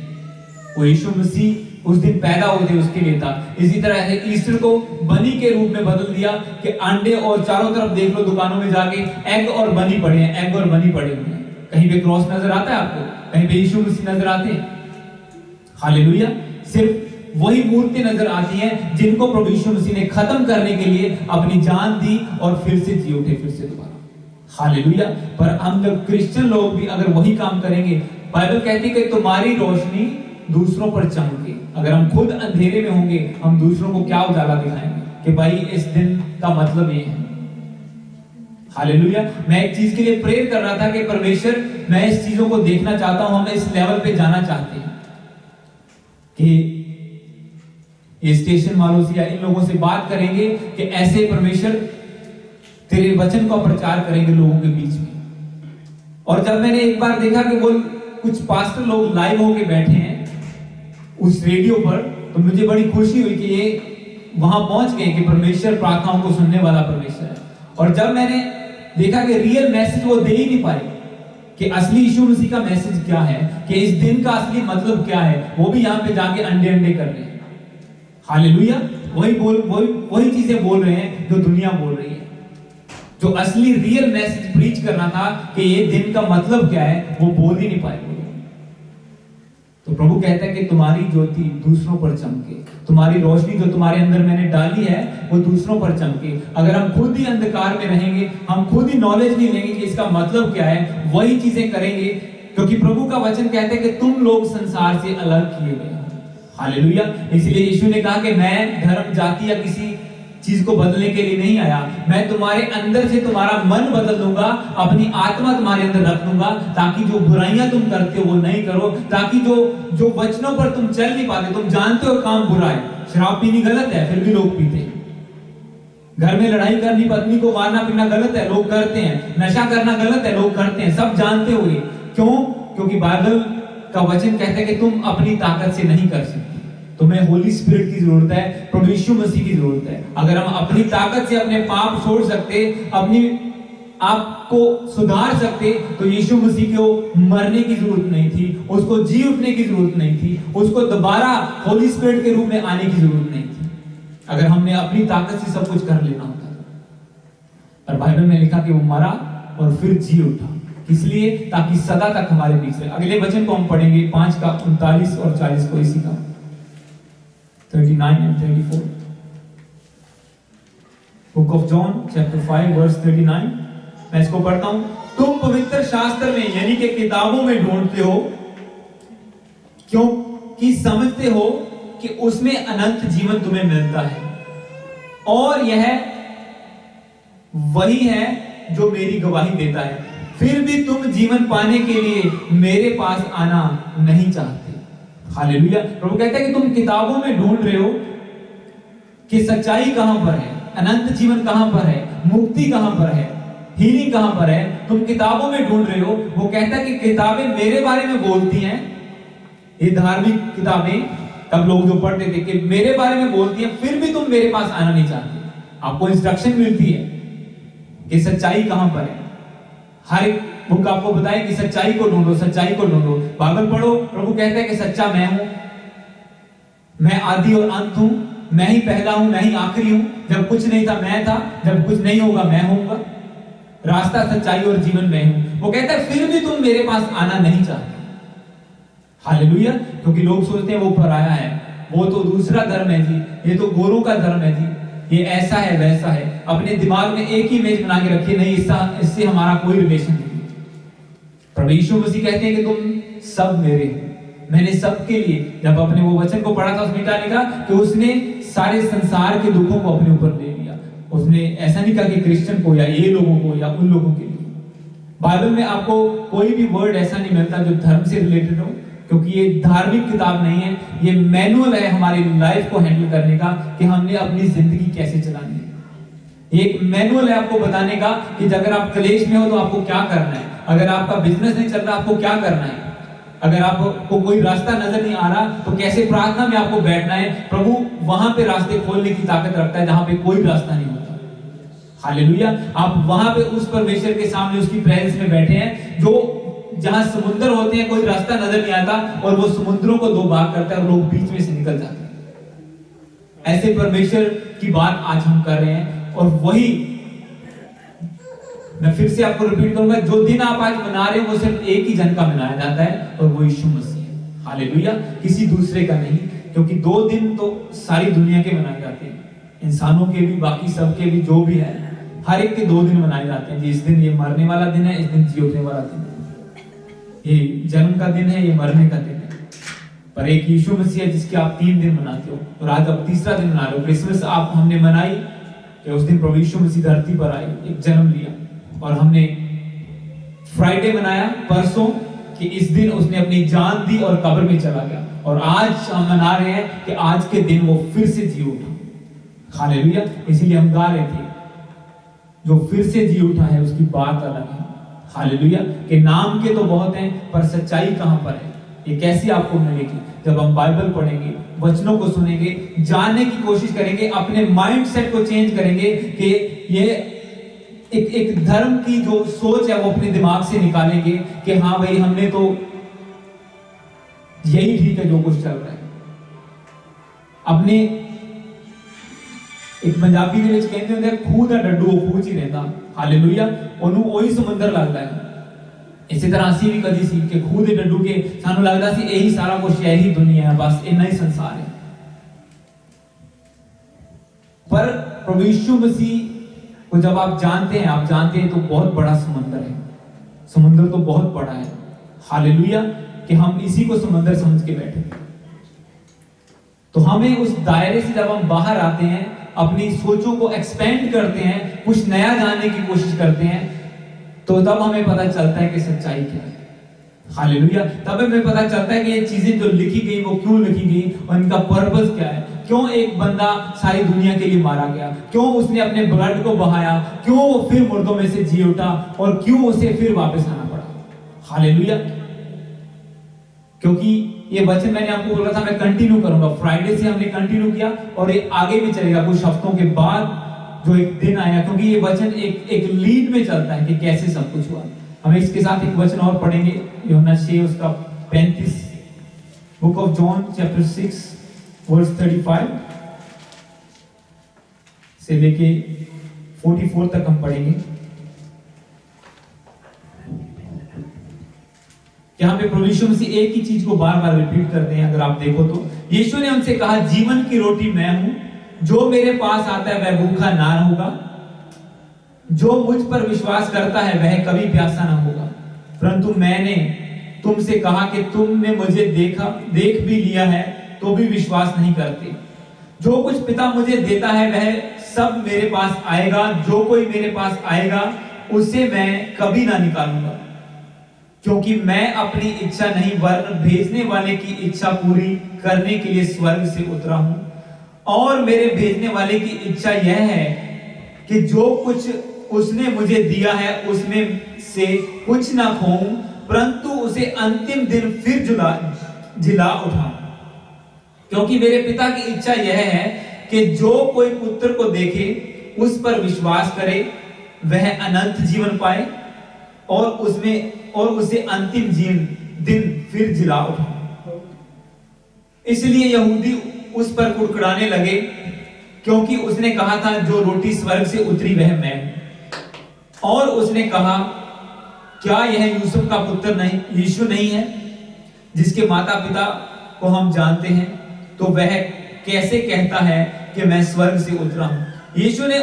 वो यीशु मसीह उस दिन पैदा हुए थे उसके लिए था। इसी तरह है ईस्टर को बनी के रूप में बदल दिया कि अंडे, और चारों तरफ देख लो दुकानों में जाके एग और बनी पड़े हैं, एग और बनी पड़े हुए हैं। कहीं पे क्रॉस नजर आता है आपको, कहीं पे यीशु मसीह नजर आते हैं। हालेलुया। सिर्फ वही मूर्ति नजर आती हैं जिनको प्रभु यीशु मसीह ने खत्म करने के लिए अपनी जान दी और फिर से जी उठे, फिर से दोबारा। हालेलुया। पर हम जब क्रिश्चियन लोग भी अगर वही काम करेंगे, बाइबल कहती है कि तुम्हारी रोशनी दूसरों पर चमके। अगर हम खुद अंधेरे में होंगे, हम दूसरों को क्या उजाला दिखाएंगे कि भाई इस दिन का मतलब ये है। हालेलुया। मैं एक चीज के लिए प्रेयर कर रहा था कि परमेश्वर, मैं इस चीजों को देखना चाहता हूं, हम इस लेवल पे जाना चाहते हैं कि ये स्टेशन वालों से या इन लोगों से बात करेंगे कि ऐसे परमेश्वर तेरे वचन का प्रचार करेंगे लोगों के बीच में। और जब मैंने एक बार देखा कि वो कुछ पास्टर लोग लाइव होके बैठे हैं उस रेडियो पर, तो मुझे बड़ी खुशी हुई कि ये वहां पहुंच गए कि परमेश्वर प्रार्थनाओं को सुनने वाला परमेश्वर है। और जब मैंने देखा कि रियल मैसेज वो दे ही नहीं पाए कि असली यीशु मसीह का मैसेज क्या है, कि इस दिन का असली मतलब क्या है, वो भी यहाँ पे जाके अंडे कर रहे हैं। हालेलुया। वही चीजें बोल रहे हैं जो दुनिया बोल रही है। जो असली रियल मैसेज प्रीच करना था कि ये दिन का मतलब क्या है, वो बोल ही नहीं पाए। तो प्रभु कहता है कि तुम्हारी ज्योति दूसरों पर चमके, तुम्हारी रोशनी जो तुम्हारे अंदर मैंने डाली है वो दूसरों पर चमके। अगर हम खुद ही अंधकार में रहेंगे, हम खुद ही नॉलेज नहीं लेंगे कि इसका मतलब क्या है, वही चीजें करेंगे, क्योंकि प्रभु का वचन कहता है कि तुम लोग संसार से अलग किए गए। हालेलुया। इसलिए यीशु ने कहा कि मैं धर्म, जाति या किसी चीज को बदलने के लिए नहीं आया, मैं तुम्हारे अंदर से तुम्हारा मन बदल दूंगा, अपनी आत्मा तुम्हारे अंदर रख दूंगा, ताकि जो बुराइयां तुम करते हो वो नहीं करो, ताकि जो वचनों पर तुम चल नहीं पाते, तुम जानते हो काम बुरा है, शराब पीनी गलत है फिर भी लोग पीते हैं, घर में लड़ाई करनी, पत्नी को मारना पीना गलत है लोग करते हैं, नशा करना गलत है लोग करते हैं, सब जानते हुए। क्यों? क्योंकि बाइबल का वचन कहता है कि तुम अपनी ताकत से नहीं कर सकते, तुम्हें होली स्पिरिट की जरूरत है, प्रभु यीशु मसीह की जरूरत है। अगर हम अपनी ताकत से अपने पाप छोड़ सकते, अपनी आप को सुधार सकते, तो यीशु मसीह को मरने की जरूरत नहीं थी, उसको जी उठने की जरूरत नहीं थी, उसको दोबारा होली स्पिरिट के रूप में आने की जरूरत नहीं थी, अगर हमने अपनी ताकत से सब कुछ कर लेना होता। और बाइबल में लिखा कि वो मरा और फिर जी उठा, इसलिए ताकि सदा तक हमारे बीच रहे। अगले वचन को हम पढ़ेंगे 5 का 39 और 40 को, इसी का 39 and 34। Book of John chapter 5 verse 39। मैं इसको पढ़ता हूं। तुम पवित्र शास्त्र में यानी कि किताबों में ढूंढते हो क्योंकि समझते हो कि उसमें अनंत जीवन तुम्हें मिलता है, और यह वही है जो मेरी गवाही देता है, फिर भी तुम जीवन पाने के लिए मेरे पास आना नहीं चाहते। हालेलुया। प्रभु कहता है कि तुम किताबों में ढूंढ रहे हो कि सच्चाई कहां पर है, अनंत जीवन कहां पर है, मुक्ति कहां पर है, हीलिंग कहां पर है, तुम किताबों में ढूंढ रहे हो। वो कहता है कि किताबें मेरे बारे में बोलती हैं, ये धार्मिक किताबें तब लोग जो पढ़ते थे कि मेरे बारे में बोलती हैं, फिर भी तुम मेरे पास आना नहीं चाहते। आपको इंस्ट्रक्शन मिलती है कि सच्चाई कहां पर है, हर एक बुक आपको बताए कि सच्चाई को ढूंढो, सच्चाई को ढूंढो। बाइबल पढ़ो, प्रभु कहता है कि सच्चा मैं हूं, मैं आदि और अंत हूं, मैं ही पहला हूं, मैं ही आखिरी हूं, जब कुछ नहीं था मैं था, जब कुछ नहीं होगा मैं होऊंगा, रास्ता सच्चाई और जीवन मैं हूं। वो कहता है फिर भी तुम मेरे पास आना नहीं चाहते। हालेलुया। क्योंकि लोग सोचते हैं वो पराया है, वो तो दूसरा धर्म है जी, ये तो गोरों का धर्म है जी, ये ऐसा है वैसा है। अपने दिमाग में एक ही इमेज बना के रखिए, नहीं इससे हमारा कोई रिलेशन नहीं। प्रभु यीशु मसीह कहते हैं कि तुम सब मेरे हो, मैंने सबके लिए, जब अपने वो वचन को पढ़ा था उसमें क्या लिखा कि उसने सारे संसार के दुखों को अपने ऊपर ले लिया। उसने ऐसा नहीं कहा कि क्रिश्चियन को या ये लोगों को या उन लोगों के लिए। बाइबल में आपको कोई भी वर्ड ऐसा नहीं मिलता जो धर्म से रिलेटेड हो, क्योंकि ये धार्मिक किताब नहीं है, ये मैनुअल है हमारी लाइफ को हैंडल करने का कि हमने अपनी जिंदगी कैसे चलानी है। एक मैनुअल है आपको बताने का कि अगर आप क्लेश में हो तो आपको क्या करना है, अगर आपका बिजनेस नहीं चल रहा आपको क्या करना है, अगर आपको कोई रास्ता नजर नहीं आ रहा तो कैसे प्रार्थना में आपको बैठना है। प्रभु वहां पे रास्ते खोलने की ताकत रखता है जहां पे कोई रास्ता नहीं होता। हालेलुया। आप वहां पे उस परमेश्वर के सामने उसकी प्रेजेंस में बैठे हैं, जो जहां समुद्र होते हैं कोई रास्ता नजर नहीं आता और वो समुद्रों को दो भाग करता है और लोग बीच में से निकल जाता है। ऐसे परमेश्वर की बात आज हम कर रहे हैं, और वही मैं फिर से आपको रिपीट करूंगा, जो दिन आप आज मना रहे हो वो सिर्फ एक ही जन का मनाया जाता है, और वो यीशु मसीह है। हालेलुया, किसी दूसरे का नहीं, क्योंकि 2 दिन तो सारी दुनिया के मनाए जाते हैं, इंसानों के भी, बाकी सबके भी, जो भी है, हर एक के 2 दिन मनाए जाते हैं। इस दिन ये मरने वाला दिन है, इस दिन जी उठने वाला दिन है। ये जन्म का दिन है, ये मरने का दिन है। पर एक यीशु मसीह है जिसके आप 3 दिन मनाते हो, और आज आप तीसरा दिन मना रहे हो। क्रिसमस आप हमने मनाई कि उस दिन प्रभु यीशु मसीह धरती पर आए, एक जन्म लिया, और हमने फ्राइडे मनाया परसों कि इस दिन उसने अपनी जान दी और कब्र में चला गया, और आज हम मना रहे हैं कि आज के दिन वो फिर से जी उठा। हालेलुया, इसीलिए हम गा रहे थे, जो फिर से जी उठा है उसकी बात अलग है। हालेलुया, के नाम के तो बहुत हैं, पर सच्चाई कहां पर है, ये कैसी आपको मिलेगी? जब हम बाइबल पढ़ेंगे, वचनों को सुनेंगे, जानने की कोशिश करेंगे, अपने माइंड सेट को चेंज करेंगे कि ये एक धर्म की जो सोच है वो अपने दिमाग से निकालेंगे कि हाँ भाई, हमने तो यही ठीक है जो कुछ चल रहा है। अपने एक पंजाबी ਦੇ ਵਿੱਚ ਕਹਿੰਦੇ ਹੁੰਦੇ ਖੂਹ ਦਾ ਡੱਡੂ ਉਹ ਖੂਹ 'ਚ ਹੀ ਰਹਿੰਦਾ। ਹਾਲੇਲੂਇਆ, ਉਹਨੂੰ ਉਹੀ ਸਮੁੰਦਰ ਲੱਗਦਾ ਹੈ। ਇਸੇ ਤਰ੍ਹਾਂ ਅਸੀਂ ਵੀ ਕਦੀ ਸੀ ਕਿ ਖੂਹ ਦੇ ਡੱਡੂ ਕੇ ਸਾਨੂੰ ਲੱਗਦਾ ਸੀ ਇਹੀ ਸਾਰਾ ਕੁਝ ਹੈ, ਇਹੀ ਦੁਨੀਆ है, बस इतना ही संसार है। पर प्रभु यीशु मसीह को जब आप जानते हैं तो बहुत बड़ा समुंदर है, समुंदर तो बहुत बड़ा है। हालेलुया, कि हम इसी को समुंदर समझ के बैठे। तो हमें उस दायरे से जब हम बाहर आते हैं, अपनी सोचों को एक्सपेंड करते हैं, कुछ नया जानने की कोशिश करते हैं, तो तब हमें पता चलता है कि सच्चाई क्या है। हालेलुया, तब हमें पता चलता है कि ये चीजें जो लिखी गई वो क्यों लिखी गई, और इनका पर्पस क्या है, क्यों एक बंदा सारी दुनिया के लिए मारा गया, क्यों उसने अपने ब्लड को बहाया, क्यों वो फिर मुर्दों में से जी उठा, और क्यों उसे फिर वापस आना पड़ा। हालेलुया, क्योंकि ये वचन मैंने आपको बोला था मैं कंटिन्यू करूंगा। फ्राइडे से हमने कंटिन्यू किया, और ये आगे भी चलेगा कुछ हफ्तों के बाद जो एक दिन आया, क्योंकि ये वचन एक लीड में चलता है कि कैसे सब कुछ हुआ। हम इसके साथ एक वचन और पढ़ेंगे, यूहन्ना 6 उसका 35, book of John chapter 6 verse 35 से लेके 44 तक हम पढ़ेंगे। यहाँ पे प्रभु यीशु मसीह एक ही चीज को बार बार रिपीट करते हैं। अगर आप देखो तो यीशु ने हमसे कहा, जीवन की रोटी मैं हूं, जो मेरे पास आता है वह भूखा ना होगा, जो मुझ पर विश्वास करता है वह कभी प्यासा ना होगा। परंतु मैंने तुमसे कहा कि तुमने मुझे देख भी लिया है तो भी विश्वास नहीं करते। जो कुछ पिता मुझे देता है वह सब मेरे पास आएगा, जो कोई मेरे पास आएगा उसे मैं कभी ना निकालूंगा, क्योंकि मैं अपनी इच्छा नहीं वरन भेजने वाले की इच्छा पूरी करने के लिए स्वर्ग से उतरा हूं। और मेरे भेजने वाले की इच्छा यह है कि जो कुछ उसने मुझे दिया है उसमें से कुछ ना खोऊं, परंतु उसे अंतिम दिन फिर जिला उठाऊं। क्योंकि मेरे पिता की इच्छा यह है कि जो कोई पुत्र को देखे उस पर विश्वास करे वह अनंत जीवन पाए, और उसे अंतिम दिन फिर जिला उठाए। इसलिए यहूदी उस पर कुड़कुड़ाने लगे, क्योंकि उसने कहा था जो रोटी स्वर्ग से उतरी वह मैं हूं। और उसने कहा, क्या यह यूसुफ का पुत्र नहीं, यीशु नहीं है, जिसके माता पिता को हम जानते हैं? तो वह कैसे कहता है कि मैं स्वर्ग से उतरा हूं? यीशु ने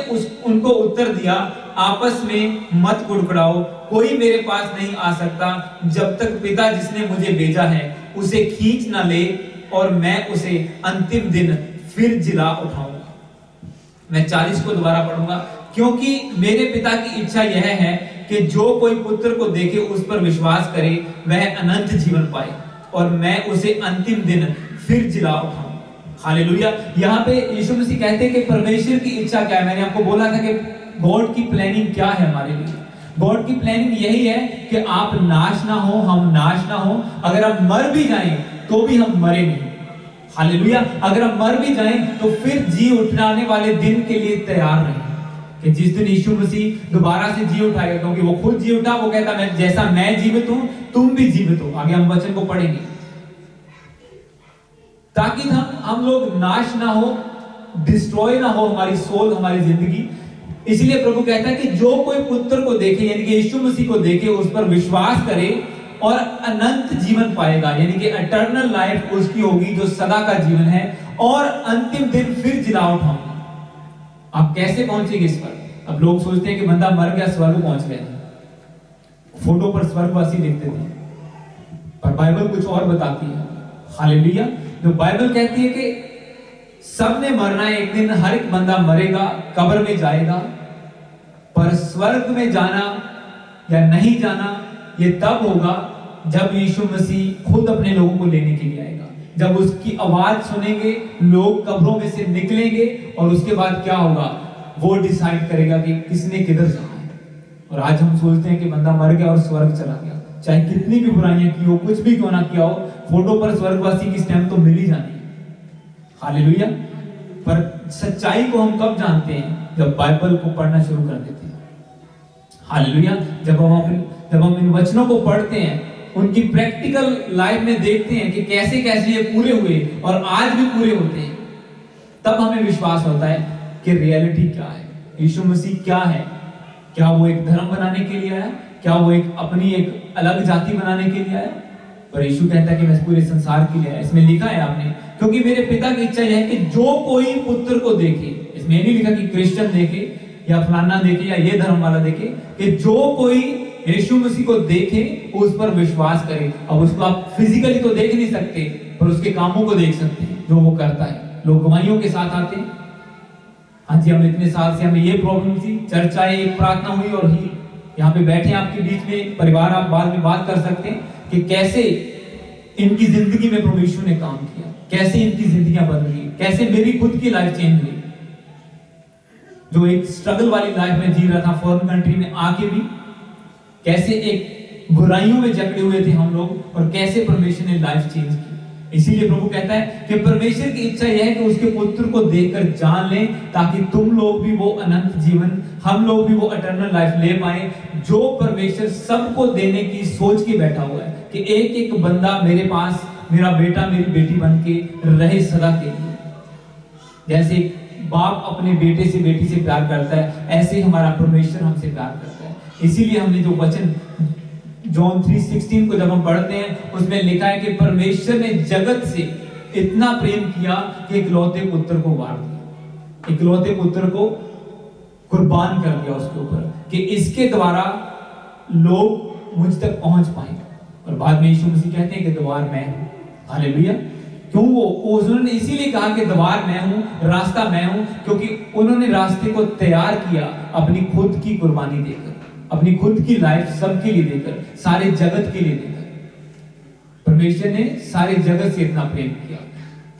उनको उत्तर दिया, आपस में मत कुड़कुड़ाओ, कोई मेरे पास नहीं आ सकता जब तक पिता जिसने मुझे भेजा है उसे खींच ना ले, और मैं उसे अंतिम दिन फिर जिला उठाऊंगा। मैं 40 को दोबारा पढ़ूंगा। क्योंकि मेरे पिता की इच्छा यह है कि जो कोई पुत्र को देखे उस पर विश्वास करे वह अनंत जीवन पाए, और मैं उसे अंतिम दिन फिर जिला उठाऊं। हालेलुया, यहाँ पे यीशु मसीह कहते हैं कि परमेश्वर की इच्छा क्या है। मैंने आपको बोला था कि गॉड की प्लानिंग क्या है हमारे लिए। गॉड की प्लानिंग यही है कि आप नाश ना हो, हम नाश ना हो। अगर हम मर भी जाएं तो भी हम मरे नहीं। हालेलुया, अगर हम मर भी जाएं तो फिर जी उठाने वाले दिन के लिए तैयार रहें, कि जिस दिन यीशु मसीह दोबारा से जी उठाएगा, क्योंकि वो खुद जी उठा। वो कहता मैं जैसा मैं जीवित हूं तुम भी जीवित हो। आगे हम वचन को पढ़ेंगे। ताकि हम लोग नाश ना हो, डिस्ट्रॉय ना हो हमारी सोल, हमारी जिंदगी। इसलिए प्रभु कहता है कि जो कोई पुत्र को देखे, यानी कि यीशु मसीह को देखे, उस पर विश्वास करे और अनंत जीवन पाएगा, यानी कि इटर्नल लाइफ उसकी होगी, जो सदा का जीवन है, और अंतिम दिन फिर जिला उठाऊंगा। आप कैसे पहुंचेंगे इस पर? अब लोग सोचते हैं कि बंदा मर गया, स्वर्ग पहुंच गया। फोटो पर स्वर्गवासी लिखते थे, पर बाइबल कुछ और बताती है। हालेलुया। जो बाइबल कहती है कि सब ने मरना है, एक दिन हर एक बंदा मरेगा, कब्र में जाएगा, पर स्वर्ग में जाना या नहीं जाना ये तब होगा जब यीशु मसीह खुद अपने लोगों को लेने के लिए आएगा। जब उसकी आवाज सुनेंगे, लोग कब्रों में से निकलेंगे, और उसके बाद क्या होगा वो डिसाइड करेगा कि किसने किधर जाना है। और आज हम सोचते हैं कि बंदा मर गया और स्वर्ग चला गया, चाहे कितनी भी बुराइयां की हो, कुछ भी क्यों ना किया हो, फोटो पर स्वर्गवासी की स्टैम्प तो मिल ही जानी है। हालेलुया। पर सच्चाई को हम कब जानते हैं? जब बाइबल को पढ़ना शुरू कर देते हैं। हालेलुया। जब हम इन वचनों को पढ़ते हैं, उनकी प्रैक्टिकल लाइफ में देखते हैं कि कैसे कैसे ये पूरे हुए और आज भी पूरे होते हैं, तब हमें विश्वास होता है कि रियलिटी क्या है, यीशु मसीह क्या है। क्या वो एक धर्म बनाने के लिए आया? क्या वो अपनी एक अलग जाति बनाने के लिए आया? पर यीशु कहता है कि मैं पूरे संसार के लिए आया। इसमें लिखा है आपने, क्योंकि मेरे पिता की इच्छा यह है कि जो कोई पुत्र को देखे, इसमें नहीं लिखा कि क्रिश्चियन देखे या फलाना देखे या ये धर्म वाला देखे, कि जो कोई यीशु मसीह को देखे उस पर विश्वास करे। अब उसको आप फिजिकली तो देख नहीं सकते, पर उसके कामों को देख सकते हैं जो वो करता है। लोग गवाहियों के साथ आते हैं, हाँ जी हम इतने साल से हमें ये प्रॉब्लम थी, चर्चाएं, एक प्रार्थना हुई और ही यहाँ पे बैठे आपके बीच में परिवार, आप बाद में बात कर सकते हैं कि कैसे इनकी जिंदगी में प्रभु यीशु ने काम किया, कैसे इनकी जिंदगियां बदली, कैसे मेरी खुद की लाइफ चेंज हुई। जो एक स्ट्रगल वाली लाइफ में जी रहा था फॉरेन कंट्री में आके भी, कैसे एक बुराइयों में जकड़े हुए थे हम लोग, और कैसे परमेश्वर ने लाइफ चेंज की। इसीलिए प्रभु कहता है कि परमेश्वर की इच्छा यह है कि उसके पुत्र को देखकर जान लें, ताकि तुम लोग भी वो अनंत जीवन, हम लोग भी वो इटर्नल लाइफ ले पाए, जो परमेश्वर सबको देने की सोच के बैठा हुआ है कि एक एक बंदा मेरे पास, मेरा बेटा मेरी बेटी बन के रहे सदा के लिए। जैसे बाप अपने बेटे से बेटी से प्यार करता है, ऐसे हमारा परमेश्वर हमसे प्यार करता है। इसीलिए हमने जो वचन जॉन 3:16 को जब हम पढ़ते हैं, उसमें लिखा है कि परमेश्वर ने जगत से इतना प्रेम किया कि इकलौते पुत्र को वार दिया, इकलौते पुत्र को कुर्बान कर दिया उसके ऊपर, कि इसके द्वारा लोग मुझ तक पहुंच पाएंगे। और बाद में यीशु मसीह कहते हैं कि द्वार मैं हूं। हालेलुया। क्यों? वो उन्होंने इसीलिए कहा कि द्वार मैं हूं, रास्ता मैं हूं, क्योंकि उन्होंने रास्ते को तैयार किया अपनी खुद की कुर्बानी देकर, अपनी खुद की लाइफ सबके लिए देकर, सारे जगत के लिए देकर। परमेश्वर ने सारे जगत से इतना प्रेम किया,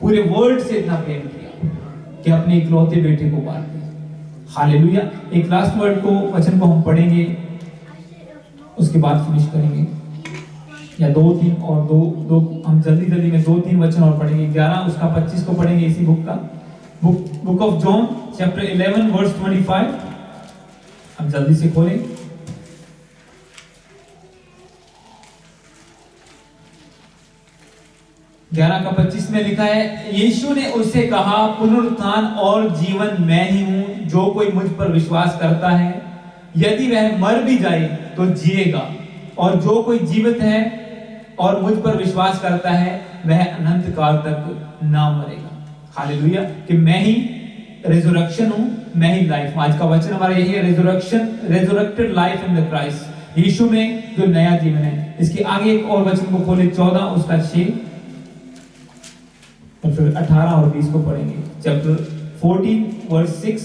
पूरे वर्ल्ड से इतना प्रेम किया कि अपने इकलौते बेटे को बांट दिया। हालेलुया। एक लास्ट वर्ड को, वचन को हम पढ़ेंगे, उसके बाद फिनिश करेंगे, या दो हम जल्दी में 2-3 वचन और पढ़ेंगे। 11 उसका 25 को पढ़ेंगे, इसी बुक का, book of John chapter 11 verse 25। हम जल्दी से खोलें। ग्यारह का 25 में लिखा है, यीशु ने उससे कहा, पुनरुत्थान और जीवन मैं ही हूं, जो कोई मुझ पर विश्वास करता है, यदि वह मर भी जाए तो जिएगा, और जो कोई जीवित है और मुझ पर विश्वास करता है वह अनंत काल तक ना मरेगा। हालेलुया। कि मैं ही रिजरेक्शन हूं, मैं ही लाइफ हूं। आज का वचन हमारा यही है, resurrected life in the Christ, Yeshu में जो नया जीवन है। इसके आगे एक और वचन को खोले, 14 उसका 6, और फिर 18 और 20 को पढ़ेंगे। चैप्टर 14 वर्स 6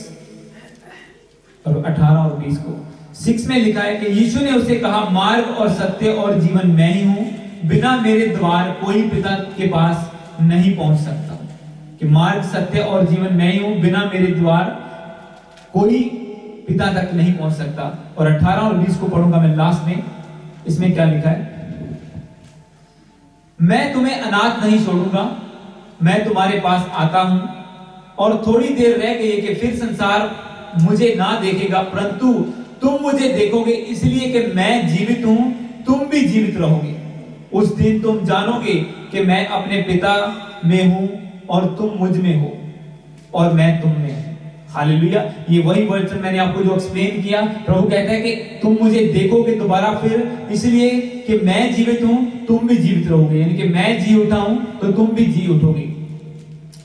और 18 और 20 को। 6 में लिखा है कि यीशु ने उसे कहा, मार्ग और सत्य और जीवन मैं ही हूं, बिना मेरे द्वार कोई पिता के पास नहीं पहुंच सकता। कि मार्ग, सत्य और जीवन मैं ही हूं, बिना मेरे द्वार कोई पिता तक नहीं पहुंच सकता। और 18 और 20 को पढ़ूंगा मैं लास्ट में। इसमें क्या लिखा है, मैं तुम्हें अनाथ नहीं छोड़ूंगा, मैं तुम्हारे पास आता हूं। और थोड़ी देर रह गई है कि फिर संसार मुझे ना देखेगा, परंतु तुम मुझे देखोगे, इसलिए कि मैं जीवित हूं, तुम भी जीवित रहोगे। उस दिन तुम जानोगे कि मैं अपने पिता में हूं और तुम मुझ में हो और मैं तुम में हूं। हालेलुया। ये वही वचन मैंने आपको जो एक्सप्लेन किया, प्रभु कहता है कि तुम मुझे देखोगे दोबारा फिर इसलिए कि मैं जीवित हूं, तुम भी जीवित रहोगे, यानी कि मैं जी उठा हूं तो तुम भी जी उठोगे।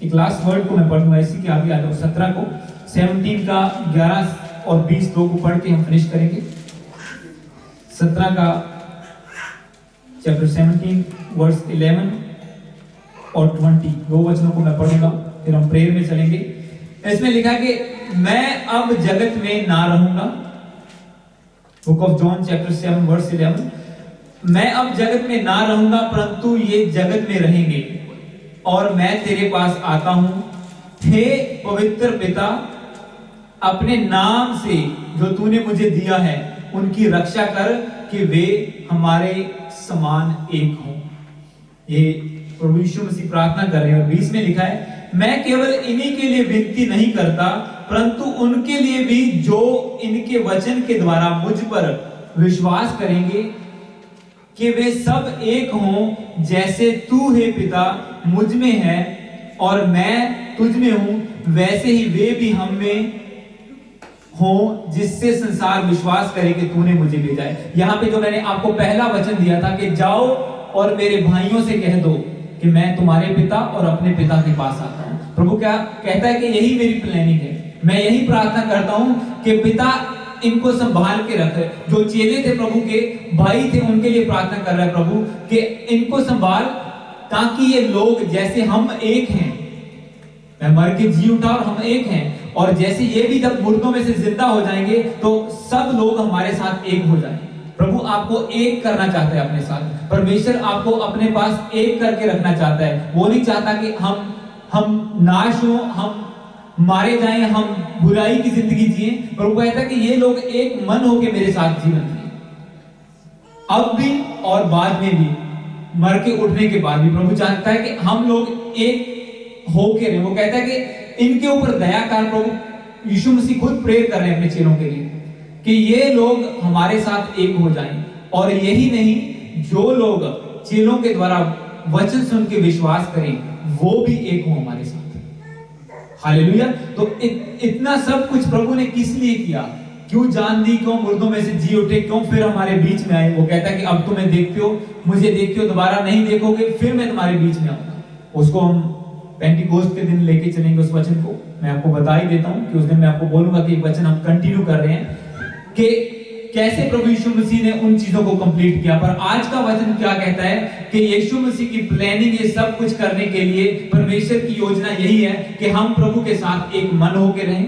एक लास्ट वर्ड को मैं पढ़ूंगा, इसी के आगे आ जाओ 17 को, 17 का 11 और 20 दो को पढ़ के हम फिनिश करेंगे। 17 का चैप्टर 17 वर्स 11 और 20 दो वचनों को मैं पढ़ूंगा, फिर हम प्रेयर में चलेंगे। इसमें लिखा है कि मैं अब जगत में ना रहूंगा, book of John chapter 7 verse 11, मैं अब जगत में ना रहूंगा परंतु ये जगत में रहेंगे और मैं तेरे पास आता हूं। हे पवित्र पिता, अपने नाम से जो तूने मुझे दिया है उनकी रक्षा कर कि वे हमारे समान एक हों। ये प्रभु यीशु मसीह प्रार्थना कर रहे हैं। और 20 में लिखा है, मैं केवल इन्हीं के लिए विनती नहीं करता परंतु उनके लिए भी जो इनके वचन के द्वारा मुझ पर विश्वास करेंगे, कि वे सब एक हों जैसे तू है पिता मुझ में है और मैं तुझ में हूं, वैसे ही वे भी हम में हो, जिससे संसार विश्वास करे कि तूने मुझे भेजा है। यहां पे जो मैंने आपको पहला वचन दिया था कि जाओ और मेरे भाइयों से कह दो कि मैं तुम्हारे पिता और अपने पिता के पास आता हूं। प्रभु क्या कहता है कि यही मेरी प्लानिंग है, मैं यही प्रार्थना करता हूं कि पिता इनको संभाल के रखे। जो चेले थे प्रभु के, भाई थे, उनके लिए प्रार्थना कर रहा है प्रभु कि इनको संभाल, ताकि ये लोग जैसे हम एक हैं, मैं मर के जी उठा और हम एक हैं, और जैसे ये भी जब मुर्दों में से जिंदा हो जाएंगे तो सब लोग हमारे साथ एक हो जाएंगे। प्रभु आपको एक करना चाहता है अपने साथ। परमेश्वर आपको अपने पास एक करके रखना चाहता है। वो नहीं चाहता कि हम नाश हो, हम मारे जाएं, हम बुराई की जिंदगी जिए। प्रभु कहता है कि ये लोग एक मन होके मेरे साथ जीवन जिए, अब भी और बाद में भी, मर के उठने के बाद भी। प्रभु चाहता है कि हम लोग एक होके रहे। वो कहता है कि इनके ऊपर दया कर। प्रभु यीशु मसीह खुद प्रेयर कर रहे हैं अपने चेलों के लिए कि ये लोग हमारे साथ एक हो जाएं। और यही नहीं, जो लोग चेलों के द्वारा वचन सुन के विश्वास करें वो भी एक हो हमारे साथ। हालेलुया। तो इतना सब कुछ प्रभु ने किस लिए किया? क्यों जान दी, क्यों मुर्दों में से जी उठे, क्यों फिर हमारे बीच में आए? वो कहता है कि अब तुम्हें देखते हो, मुझे देखते हो, दोबारा नहीं देखोगे, फिर मैं तुम्हारे बीच में आऊंगा। उसको हम पेंटिकोस्ट के दिन लेके चलेंगे। उस वचन को मैं आपको बता ही देता हूं कि उस दिन मैं आपको बोलूंगा कि एक वचन हम कंटिन्यू कर रहे हैं कि कैसे प्रभु यीशु मसीह ने उन चीजों को कंप्लीट किया। पर आज का वचन क्या कहता है कि यीशु मसीह की प्लानिंग, ये सब कुछ करने के लिए परमेश्वर की योजना यही है कि हम प्रभु के साथ एक मन होकर रहें,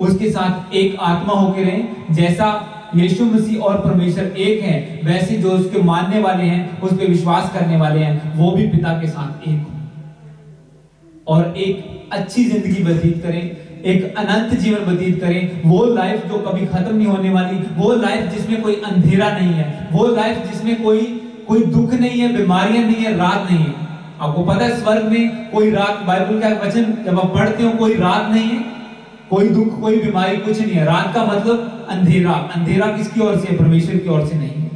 उसके साथ एक आत्मा होकर रहें। जैसा यीशु मसीह और परमेश्वर एक है, वैसे जो उसके मानने वाले हैं, उस पर विश्वास करने वाले हैं, वो भी पिता के साथ एक हो और एक अच्छी जिंदगी व्यतीत करें, एक अनंत जीवन व्यतीत करें। वो लाइफ जो कभी खत्म नहीं होने वाली, वो लाइफ जिसमें कोई अंधेरा नहीं है, वो लाइफ जिसमें कोई दुख नहीं है, बीमारियां नहीं है, रात नहीं है। आपको पता है स्वर्ग में कोई रात, बाइबल का वचन जब आप पढ़ते हो, कोई रात नहीं है, कोई दुख, कोई बीमारी, कुछ नहीं है। रात का मतलब अंधेरा। अंधेरा किसकी ओर से? परमेश्वर की ओर से नहीं है।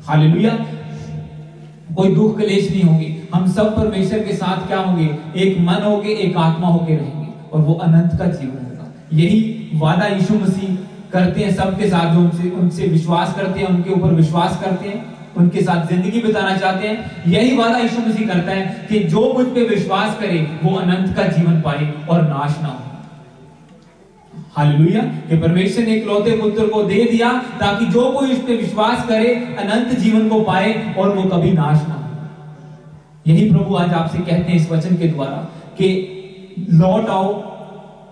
हालेलुया। कोई दुख क्लेश नहीं होगी। हम सब परमेश्वर के साथ क्या होंगे? एक मन होके, एक आत्मा होके रहेंगे और वो अनंत का जीवन होगा। यही वादा यीशु मसीह करते हैं सबके साथ जो उनसे विश्वास करते हैं, उनके ऊपर विश्वास करते हैं, उनके साथ जिंदगी बिताना चाहते हैं। यही वादा यीशु मसीह करता है कि जो मुझ पे विश्वास करे वो अनंत का जीवन पाए और नाश ना हो। हालेलुया। कि परमेश्वर ने इकलौते पुत्र को दे दिया ताकि जो कोई उस पे विश्वास करे अनंत जीवन को पाए और वो कभी नाश ना हो। यही प्रभु आज आपसे कहते हैं इस वचन के द्वारा कि लौट आओ,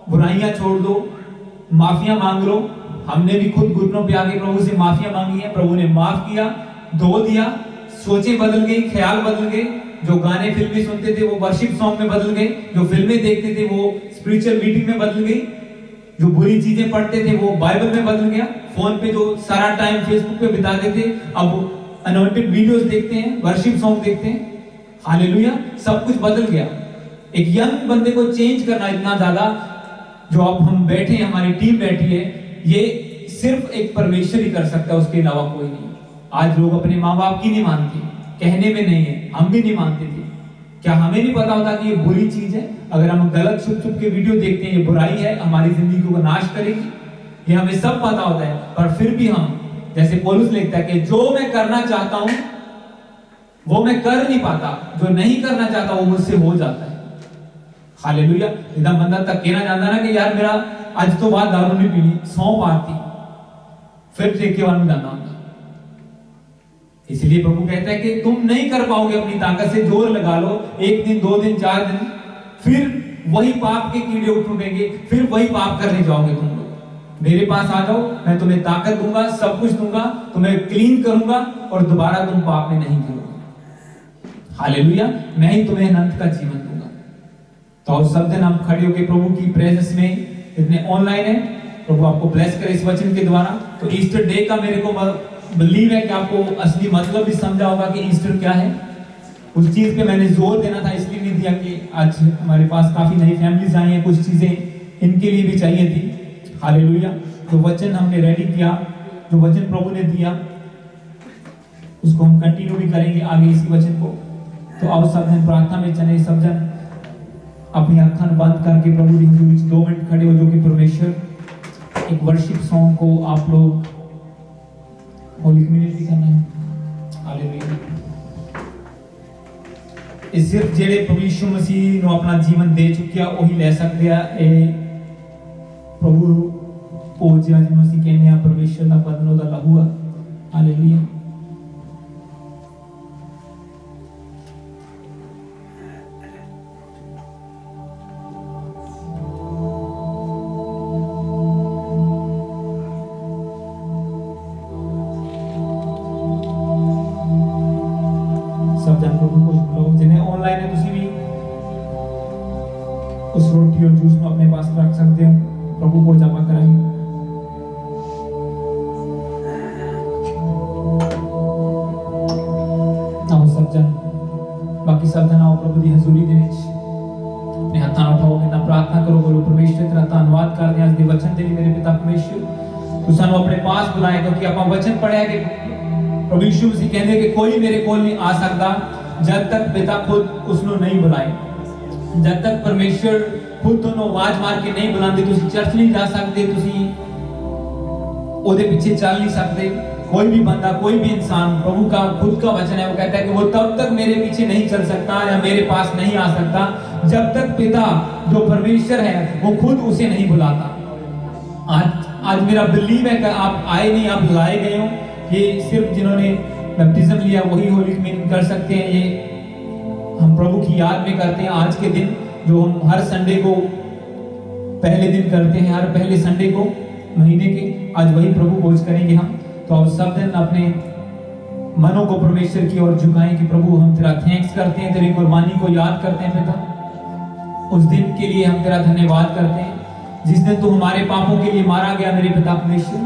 बुराइयां छोड़ दो, माफिया मांग लो। हमने भी खुद घुटनों पे आके प्रभु से माफिया मांगी है, प्रभु ने माफ किया, धो दिया, सोचें बदल गई, ख्याल बदल गए। जो गाने फिल्में सुनते थे वो वर्शिप सॉन्ग में बदल गए, जो फिल्में देखते थे वो स्पिरिचुअल मीटिंग में बदल गई, जो बुरी चीजें पढ़ते थे वो बाइबल में बदल गया, फोन पे जो सारा टाइम फेसबुक पे बिताते थे अब अनॉइंटेड वीडियोस देखते हैं, वर्शिप सॉन्ग देखते हैं। हालेलुया। सब कुछ बदल गया। एक यंग बंदे को चेंज करना इतना ज्यादा, जो अब हम बैठे हैं, हमारी टीम बैठी है, ये सिर्फ एक परमेश्वर ही कर सकता है, उसके अलावा कोई नहीं। आज लोग अपने माँ बाप की नहीं मानते, कहने में नहीं है, हम भी नहीं मानते थे। क्या हमें नहीं पता होता कि ये बुरी चीज है? अगर हम गलत छुप छुप के वीडियो देखते हैं, ये बुराई है, हमारी जिंदगी को नाश करेगी, ये हमें सब पता होता है। पर फिर भी हम, जैसे पौलुस लिखता है कि जो मैं करना चाहता हूं वो मैं कर नहीं पाता, जो नहीं करना चाहता वो मुझसे हो जाता है। हालेलुया। इधर बंदा तक कहना चाहता ना कि यार मेरा आज तो बात दारू नहीं पीनी, 100 पाती, फिर ठेके वालों जाना होगा। इसलिए प्रभु कहता है कि तुम नहीं कर पाओगे अपनी ताकत से, जोर लगा लो, 1 दिन 2 दिन 4 दिन, फिर वही पाप के कीड़े उठेंगे, फिर वही पाप करने जाओगे तुम लोग। मेरे पास आ जाओ, मैं तुम्हें ताकत दूंगा, सब कुछ दूंगा, तुम्हें क्लीन करूंगा और दोबारा तुम पाप में नहीं गिरोगे। हालेलुया। मैं ही तुम्हें अनंत का जीवन दूंगा। तो और सब दिन हम खड़े होकर प्रभु की प्रेजेंस में, इतने ऑनलाइन है, प्रभु आपको ब्लेस करे इस वचन के द्वारा। तो ईस्टर डे का मेरे को बिलीव है कि आपको असली मतलब भी समझा होगा कि ईस्टर क्या है। उस चीज पे मैंने जोर देना था, इसलिए नहीं दिया कि आज हमारे पास काफी नई फैमिलीज आई हैं, कुछ चीजें इनके लिए भी चाहिए थी। हालेलुया। तो वचन हमने रेडी किया, जो वचन प्रभु ने दिया उसको हम कंटिन्यू भी करेंगे आगे इसी वचन को। तो आओ सब जन प्रार्थना में चले, सब जन अपनी आंखें बंद करके प्रभु की हुजूरी में 2 मिनट खड़े हो, जो कि परमेश्वर एक वर्शिप सॉन्ग को आप लोग होली कम्युनिटी करना है। हालेलुया। ਇਹ ਸਿਰਫ ਜਿਹੜੇ ਪ੍ਰਭੂ ਯਿਸੂ ਮਸੀਹ ਨੂੰ ਆਪਣਾ ਜੀਵਨ ਦੇ ਚੁੱਕਿਆ ਉਹੀ ਲੈ ਸਕਦੇ ਆ। ਇਹ ਪ੍ਰਭੂ ਭੋਜ ਜਿਹਨੂੰ ਅਸੀਂ ਕਹਿੰਦੇ ਆ ਪਰਮੇਸ਼ਰ ਦਾ ਬਦਨ, ਉਹਦਾ ਲਹੂ ਆ। ਹਾਲੇਲੂਇਆ। सब जन प्रभु को बुलाओ। जिन्हें ऑनलाइन है तुसी भी उस रोटी और जूस को अपने पास रख सकते हो, प्रभु को जमा कराएं। आओ सब जन, बाकी सब जन आओ प्रभु की हजूरी दे विच अपने हाथां उठाओ, ना प्रार्थना करो, बोलो परमेश्वर तेरा धन्यवाद करते हैं आज दे वचन तेरी मेरे पिता परमेश्वर, तू सानू अपने पास बुलाए, क्योंकि आपां वचन पढ़िया कि प्रभु यीशु मसीह कहते कि कोई मेरे कोल नहीं आ सकता जब तक पिता खुद उसनो नहीं बुलाए। जब तक परमेश्वर खुद दोनों आवाज मार के नहीं बुलाते, तुसी चर्च नहीं जा सकते, तुसी ओदे पीछे चल नहीं सकते। कोई भी बंदा, कोई भी इंसान, प्रभु का खुद का वचन है, वो कहता है कि वो तब तक मेरे पीछे नहीं चल सकता या मेरे पास नहीं आ सकता जब तक पिता जो परमेश्वर है वो खुद उसे नहीं बुलाता। आज मेरा बिलीव है कि आप आए नहीं, आप लाए गए हो। ये सिर्फ जिन्होंने बैप्टिज्म लिया वही होली कम्युनियन कर सकते हैं। ये हम प्रभु की याद में करते हैं आज के दिन, जो हम हर संडे को पहले दिन करते हैं, हर पहले संडे को महीने के। आज वही प्रभु भोज करेंगे हम। तो अब सब दिन अपने मनों को परमेश्वर की ओर झुकाएं कि प्रभु हम तेरा थैंक्स करते हैं, तेरी कुर्बानी को याद करते हैं पिता। उस दिन के लिए हम तेरा धन्यवाद करते हैं जिस दिन तू हमारे पापों के लिए मारा गया मेरे पिता परमेश्वर,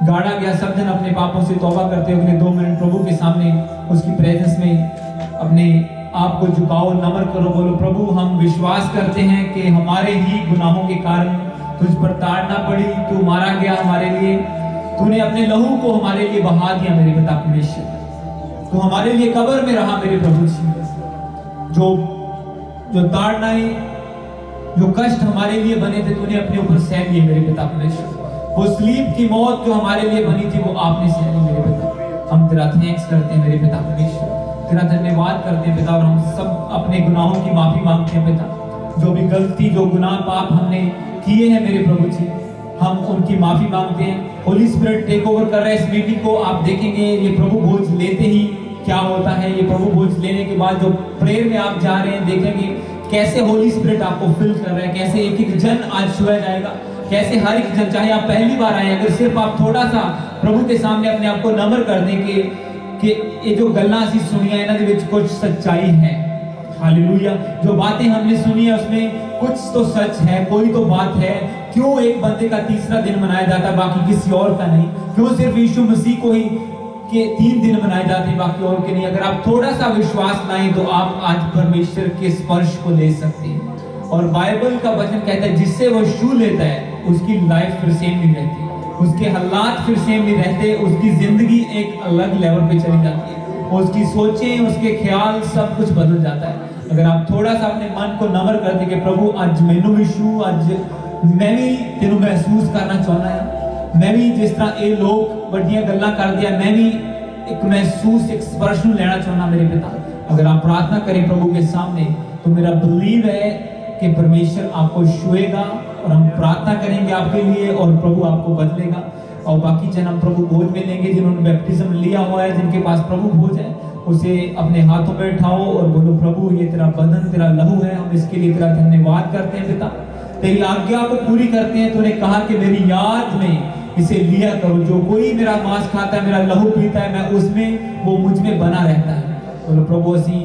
गाड़ा गया। सब जन अपने पापों से तौबा करते हुए 2 मिनट प्रभु के सामने उसकी प्रेजेंस में अपने आप को झुकाओ, नम्र करो, बोलो प्रभु हम विश्वास करते हैं कि हमारे ही गुनाहों के कारण तुझ पर ताड़ना पड़ी, तू मारा गया हमारे लिए, तूने अपने लहू को हमारे लिए बहा दिया मेरे पिता परमेश्वर, तू हमारे लिए कब्र में रहा मेरे प्रभु जी। जो ताड़नाएं, जो कष्ट हमारे लिए बने थे, तूने अपने ऊपर सह लिए मेरे पिता परमेश्वर। वो स्लीप की मौत जो हमारे लिए बनी थी वो आपने सह ली मेरे पिता। हम तेरा थैंक्स करते हैं मेरे पिता परमेश्वर, तेरा धन्यवाद करते हैं पिता। और हम सब अपने गुनाहों की माफी मांगते हैं पिता। जो भी गलती, जो गुनाह पाप हमने किए हैं मेरे प्रभु जी, हम उनकी माफी मांगते हैं। होली स्पिरिट टेक ओवर कर रहा है इस मीटिंग को। आप देखेंगे ये प्रभु भोज लेते ही क्या होता है। ये प्रभु भोज लेने के बाद जो प्रेयर में आप जा रहे हैं, देखेंगे कैसे होली स्पिरिट आपको फिल कर रहा है, कैसे एक एक जन आज छुआ जाएगा, कैसे हर एक जन, चाहे आप पहली बार आए, अगर सिर्फ आप थोड़ा सा प्रभु के सामने अपने आप को नम्र कर दें कि ये जो गल्लां असीं सुनियां इन्हां दे विच कुछ सच्चाई है। हालेलुया। जो बातें हमने सुनी है उसमें कुछ तो सच है, कोई तो बात है। क्यों एक बंदे का तीसरा दिन मनाया जाता है बाकी किसी और का नहीं? क्यों सिर्फ यीशु मसीह को ही के 3 दिन मनाए जाते हैं बाकी और के नहीं? अगर आप थोड़ा सा विश्वास लाएं तो आप आज परमेश्वर के स्पर्श को ले सकते हैं। और बाइबल का वचन कहता है जिससे वो छू लेता है उसकी लाइफ फिर सेम नहीं रहती, उसके हालात फिर सेम नहीं रहते, उसकी जिंदगी एक अलग लेवल पे चली जाती है। उसकी सोचें, उसके ख्याल, सब कुछ बदल जाता है। अगर आप थोड़ा सा अपने मन को नम्र कर दे कि प्रभु अज मैनू भी छू, अज मैं भी तेनू महसूस करना चाहना है, मैं भी जिस तरह ये लोग बड़ियां गल्लां करदे आ, मैं भी एक महसूस, एक स्पर्श लेना चाहना मेरे पिता। अगर आप प्रार्थना करें प्रभु के सामने, तो मेरा बिलीव है कि परमेश्वर आपको छुएगा, और हम प्रार्थना करेंगे आपके लिए और प्रभु आपको बदलेगा। और बाकी जन हम प्रभु भोज में लेंगे, जिन्होंने बैप्टिज्म लिया हुआ है, जिनके पास प्रभु भोज है, उसे अपने हाथों में उठाओ और बोलो प्रभु ये तेरा बदन, तेरा लहू है, हम इसके लिए तेरा धन्यवाद करते हैं पिता, तेरी आज्ञा को पूरी करते हैं। तूने कहा कि मेरी याद में इसे लिया करो, जो कोई मेरा मांस खाता है, मेरा लहू पीता है, मैं उसमें, वो मुझ में बना रहता है। बोलो प्रभु असी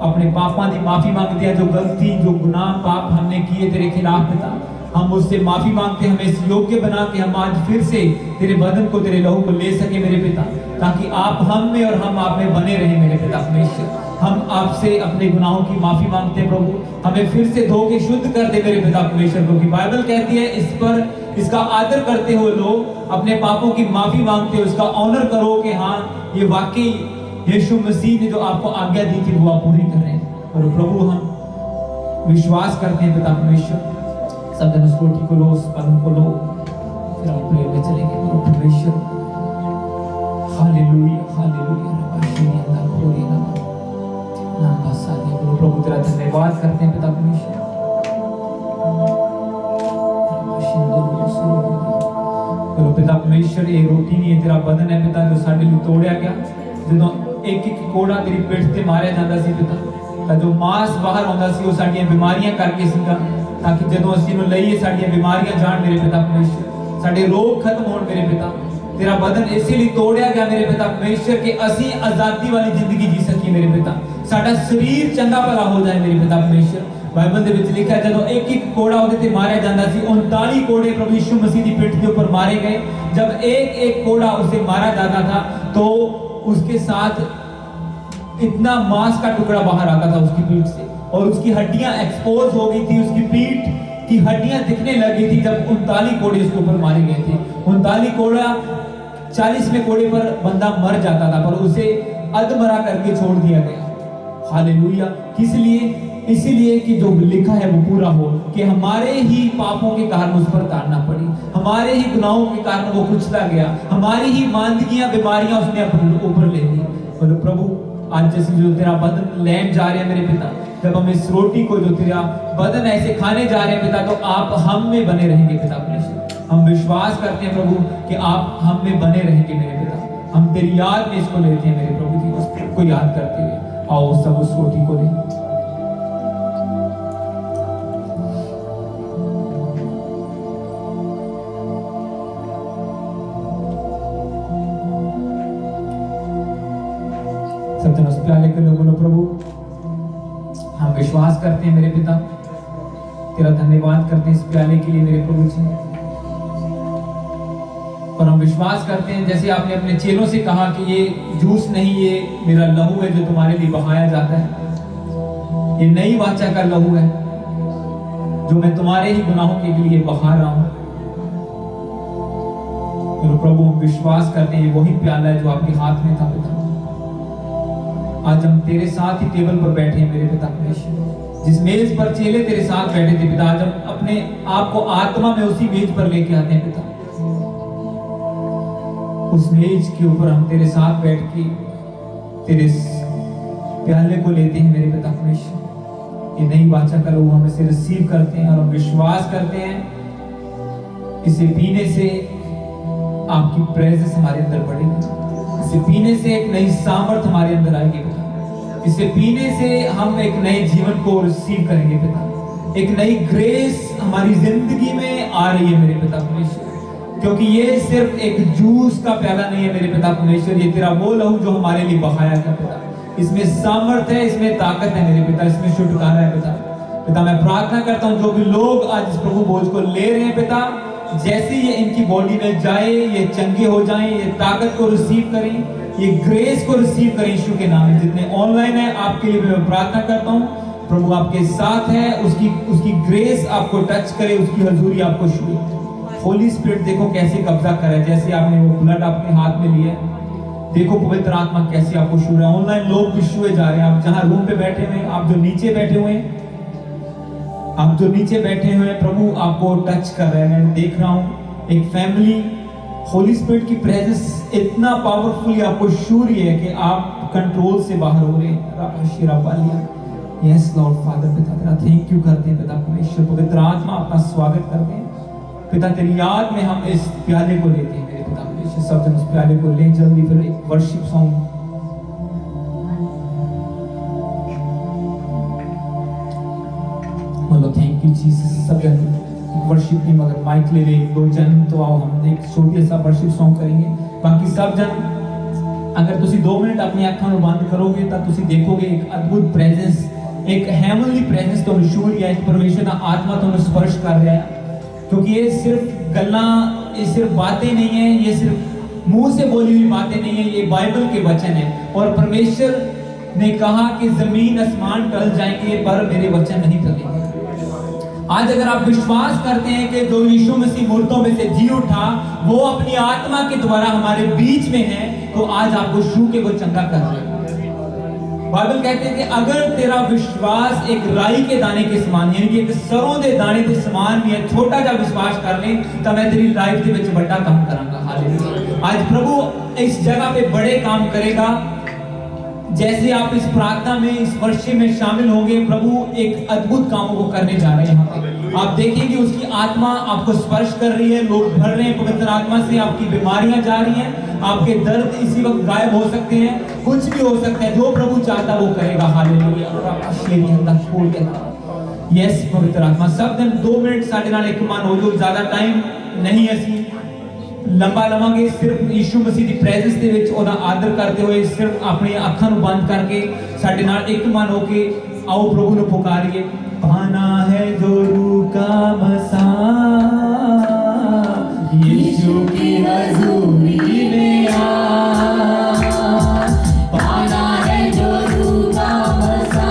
अपने पापों की माफी मांगते हैं, जो गलती, जो गुनाह, पाप हमने किए तेरे खिलाफ पिता, हम उससे माफी मांगते हैं। हमें इस योग्य बना के हम आज फिर से तेरे बदन को, तेरे लहू को ले सके मेरे पिता, ताकि आप हम में और हम आप में बने रहे मेरे पिता परमेश्वर। हम आपसे अपने गुनाहों की माफी मांगते हैं प्रभु, हमें फिर से धो के शुद्ध कर दे मेरे पिता परमेश्वर, क्योंकि बाइबल कहती है इस पर, इसका आदर करते हुए लोग अपने पापों की माफी मांगते हो, उसका ऑनर करो कि हाँ ये वाकई यीशु मसीह ने जो आपको आज्ञा दी थी वो आप पूरी कर रहे हैं। और प्रभु हम विश्वास करते हैं पिता परमेश्वर, सब जन उस रोटी को लो, उस पल को लो, फिर हम प्रेयर में चलेंगे प्रभु परमेश्वर। हालेलुया हालेलुया प्रभु तेरा धन्यवाद करते हैं पिता परमेश्वर। पिता परमेश्वर ये रोटी नहीं है, तेरा बदन है पिता, जो साडे लिए तोड़िया गया, जो एक एक कोड़ा तेरी पेट ते मारिया जाता सी पिता, ਤਾਂ जो मांस बाहर आਉਂਦਾ ਸੀ ਉਹ ਸਾਡੀਆਂ ਬਿਮਾਰੀਆਂ ਕਰਕੇ ਸੀਗਾ, ਤਾਂ ਕਿ ਜਦੋਂ ਅਸੀਂ ਨੂੰ ਲਈਏ ਸਾਡੀਆਂ ਬਿਮਾਰੀਆਂ ਜਾਣ ਮੇਰੇ ਪਿਤਾ परमेश्वर, ਸਾਡੇ ਰੋਗ ਖਤਮ ਹੋਣ ਮੇਰੇ ਪਿਤਾ। तेरा बदन इसीलिए तोड़िया गया मेरे पिता परमेश्वर कि असी आजादी वाली जिंदगी जी सकी मेरे पिता, साडा शरीर चंगा भला हो जाए मेरे पिता परमेश्वर। बाइबल दे विच लिखा है जब एक एक कोड़ा उहदे ते मारिया जांदा सी, 39 कोड़े प्रभु यीशु मसीह दी पीठ के ऊपर मारे गए। जब एक एक कोड़ा उसे मारा जाता था तो उसके साथ इतना मांस का टुकड़ा बाहर आता था उसकी पीठ से, और उसकी हड्डियां एक्सपोज हो गई थी, उसकी पीठ की हड्डियां दिखने लगी थी जब 39 कोड़े उसके ऊपर मारे गए थे। 39 कोड़ा 40वें कोड़े पर बंदा मर जाता था, पर उसे अधमरा करके छोड़ दिया गया। हालेलुया। किस लिए? इसीलिए कि जो लिखा है वो पूरा हो, कि हमारे ही पापों के कारण उस पर ताड़ना पड़ी, हमारे ही गुनाहों के कारण वो कुचला गया, हमारी ही मांदगियां, बीमारियां उसने अपने ऊपर ले ली। बोलो प्रभु आज जैसे जो तेरा बदन लेन जा रहे हैं मेरे पिता, जब हम इस रोटी को, जो तेरा बदन ऐसे खाने जा रहे हैं पिता, तो आप हम में बने रहेंगे पिता परमेश्वर। हम विश्वास करते हैं प्रभु कि आप हम में बने रहेंगे मेरे पिता। हम तेरी याद में इसको लेते हैं मेरे प्रभु जी, उस को याद करते हुए आओ सब उस रोटी को लें। सब जन उस प्याले के लोगों ने प्रभु हम विश्वास करते हैं मेरे पिता, तेरा धन्यवाद करते हैं इस प्याले के लिए मेरे प्रभु जी। और हम विश्वास करते हैं जैसे आपने अपने चेलों से कहा कि ये जूस नहीं, ये मेरा लहू है जो तुम्हारे लिए बहाया जाता है, ये नई वाचा का लहू है जो मैं तुम्हारे ही गुनाहों के लिए बहा रहा हूं। तो प्रभु हम विश्वास करते हैं वही प्याला है जो आपके हाथ में था पिता। आज हम तेरे साथ ही टेबल पर बैठे हैं मेरे पिता परमेश्वर, जिस मेज पर चेले तेरे साथ बैठे थे पिता, आज हम अपने आप को आत्मा में उसी मेज पर लेके आते हैं पिता। उस मेज के ऊपर हम तेरे साथ बैठ के तेरे प्याले को लेते हैं मेरे पिता परमेश्वर। ये नई वाचा का लोग हम इसे रिसीव करते हैं और हम विश्वास करते हैं इसे पीने से आपकी प्रेजेंस हमारे अंदर बढ़ेगी, इसे पीने से एक नई सामर्थ हमारे अंदर आएगी पिता, इसे पीने से हम एक नए जीवन को रिसीव करेंगे पिता, एक नई ग्रेस हमारी जिंदगी में आ रही है मेरे पिता परमेश्वर। क्योंकि ये सिर्फ एक जूस का प्याला नहीं है मेरे पिता परमेश्वर, ये तेरा वो लहू जो हमारे लिए बहाया गया पिता, इसमें सामर्थ्य है, इसमें ताकत है मेरे पिता, इसमें छुटकारा है पिता। पिता मैं प्रार्थना करता हूँ जो भी लोग आज इस प्रभु भोज को ले रहे हैं पिता, जैसे ये इनकी बॉडी में जाए, ये चंगे हो जाएं, ये ताकत को रिसीव करें, ये ग्रेस को रिसीव करें यीशु के नाम में। जितने ऑनलाइन है आपके लिए मैं प्रार्थना करता हूँ प्रभु आपके साथ है, उसकी ग्रेस आपको टच करे, उसकी हजूरी आपको छुए। होली स्पिरिट देखो कैसे कब्जा करे, जैसे आपने वो ब्लड अपने हाथ में लिया, देखो पवित्र आत्मा कैसे आपको छू रहा है। ऑनलाइन लोग भी छुए जा रहे हैं। आप जहां रूम पे बैठे हुए हैं, आप जो नीचे बैठे हुए हैं, प्रभु आपको टच कर रहे हैं। मैं देख रहा हूं एक फैमिली, होली स्पिरिट की प्रेजेंस इतना पावरफुली आपको छू रही है कि आप कंट्रोल से बाहर हो रहे हैं। यस लॉर्ड फादर, पिता तेरा थैंक यू करते हैं। पिता परमेश्वर, पवित्र आत्मा आपका स्वागत करते हैं। पिता तेरी याद में हम इस प्याले को लेते हैं। मेरे पिता परमेश्वर, सब जन उस प्याले को लें जल्दी। फिर एक वर्शिप सॉन्ग बोलो, थैंक यू जीसस। सब जन वर्शिप टीम अगर माइक ले ले, दो जन तो आओ, हम एक छोटी सा वर्शिप सॉन्ग करेंगे। बाकी सब जन अगर तुसी 2 मिनट अपनी आंखों को बंद करोगे तो तुसी देखोगे एक अद्भुत प्रेजेंस, एक हेवनली प्रेजेंस तो शूर या परमेश्वर का आत्मा तो स्पर्श कर रहा है। क्योंकि ये सिर्फ गल्ला, ये सिर्फ बातें नहीं है, ये सिर्फ मुंह से बोली हुई बातें नहीं है, ये बाइबल के वचन है। और परमेश्वर ने कहा कि जमीन आसमान टल जाएंगे पर मेरे वचन नहीं टलेंगे। आज अगर आप विश्वास करते हैं कि जो यीशु मसीह मुर्दों में से जी उठा वो अपनी आत्मा के द्वारा हमारे बीच में है, तो आज आपको छू के वो चंगा कर रहे हैं। बाइबल कहते हैं कि अगर तेरा विश्वास एक राई के दाने के समान, यानी कि एक सरों के दाने के समान भी है, छोटा जा विश्वास कर ले तो मैं तेरी लाइफ के विच बड़ा काम करांगा। हालेलुया। आज प्रभु इस जगह पे बड़े काम करेगा। जैसे आप इस प्रार्थना में, इस वर्षे में शामिल होंगे, प्रभु एक अद्भुत कामों को करने जा रहे हैं। यहाँ पे आप देखेंगे उसकी आत्मा आपको स्पर्श कर रही है, लोग भर रहे हैं पवित्र आत्मा से, आपकी बीमारियां जा रही हैं, आपके दर्द इसी वक्त गायब हो सकते हैं, कुछ भी हो सकता है। जो प्रभु चाहता वो करेगा। हालेलुया। यस पवित्र आत्मा, सब दिन 2 मिनट साढ़े नाल एक मन हो जो, ज्यादा टाइम नहीं असी लंबा लवांगे। सिर्फ यीशु मसीह की प्रेजेंस दे विच ओदा आदर करते हुए, सिर्फ अपनी अखां नूं बंद करके साडे नाल एक मन होके आओ प्रभु नूं पुकारिए। पाना है जो रूह का मसा, यीशु की हजूरी में आ। पाना है जो रूह का मसा,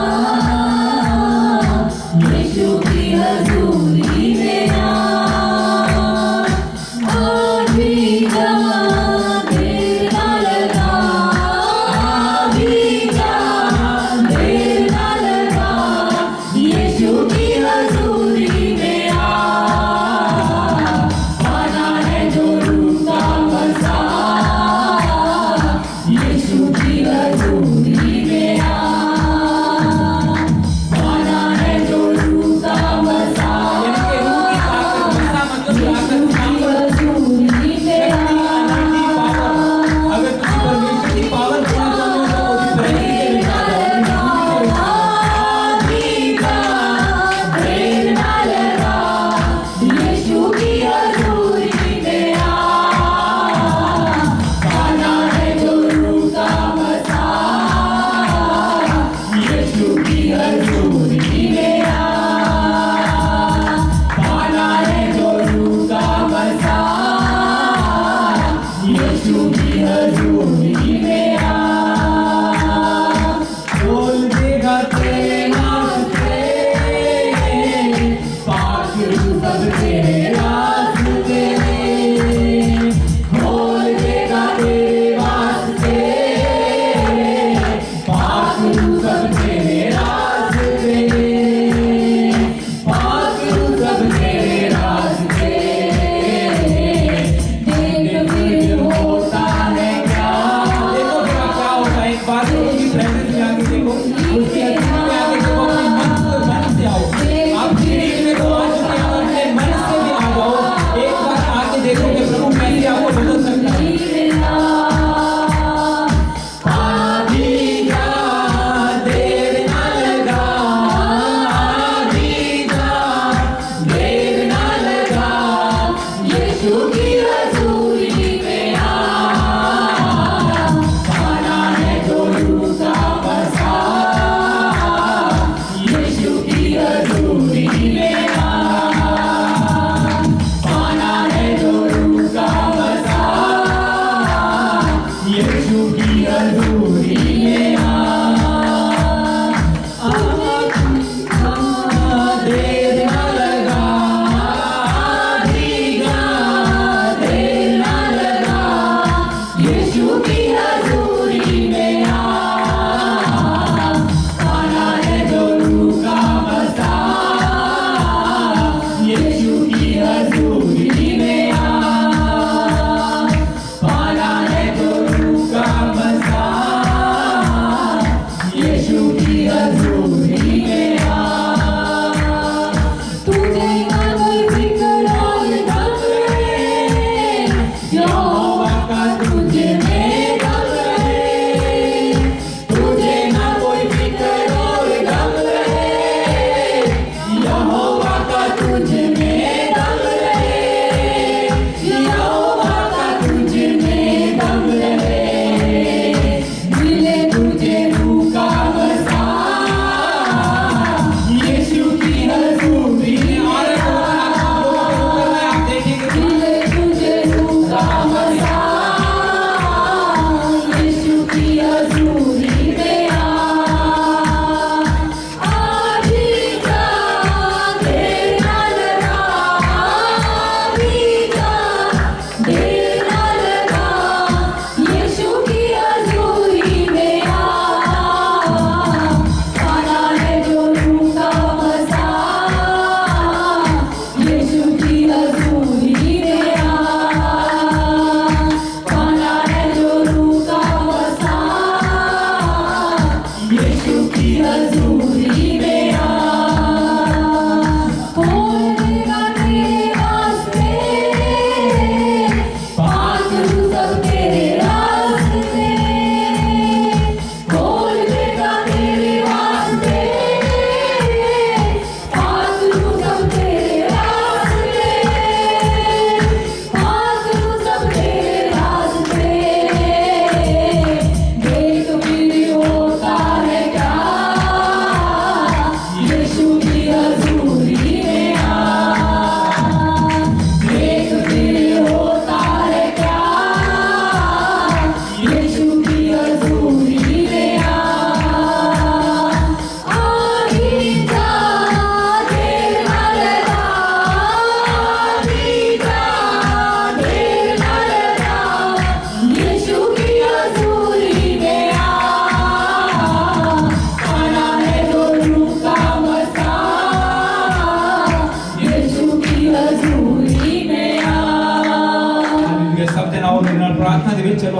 यीशु की हजूरी में आ।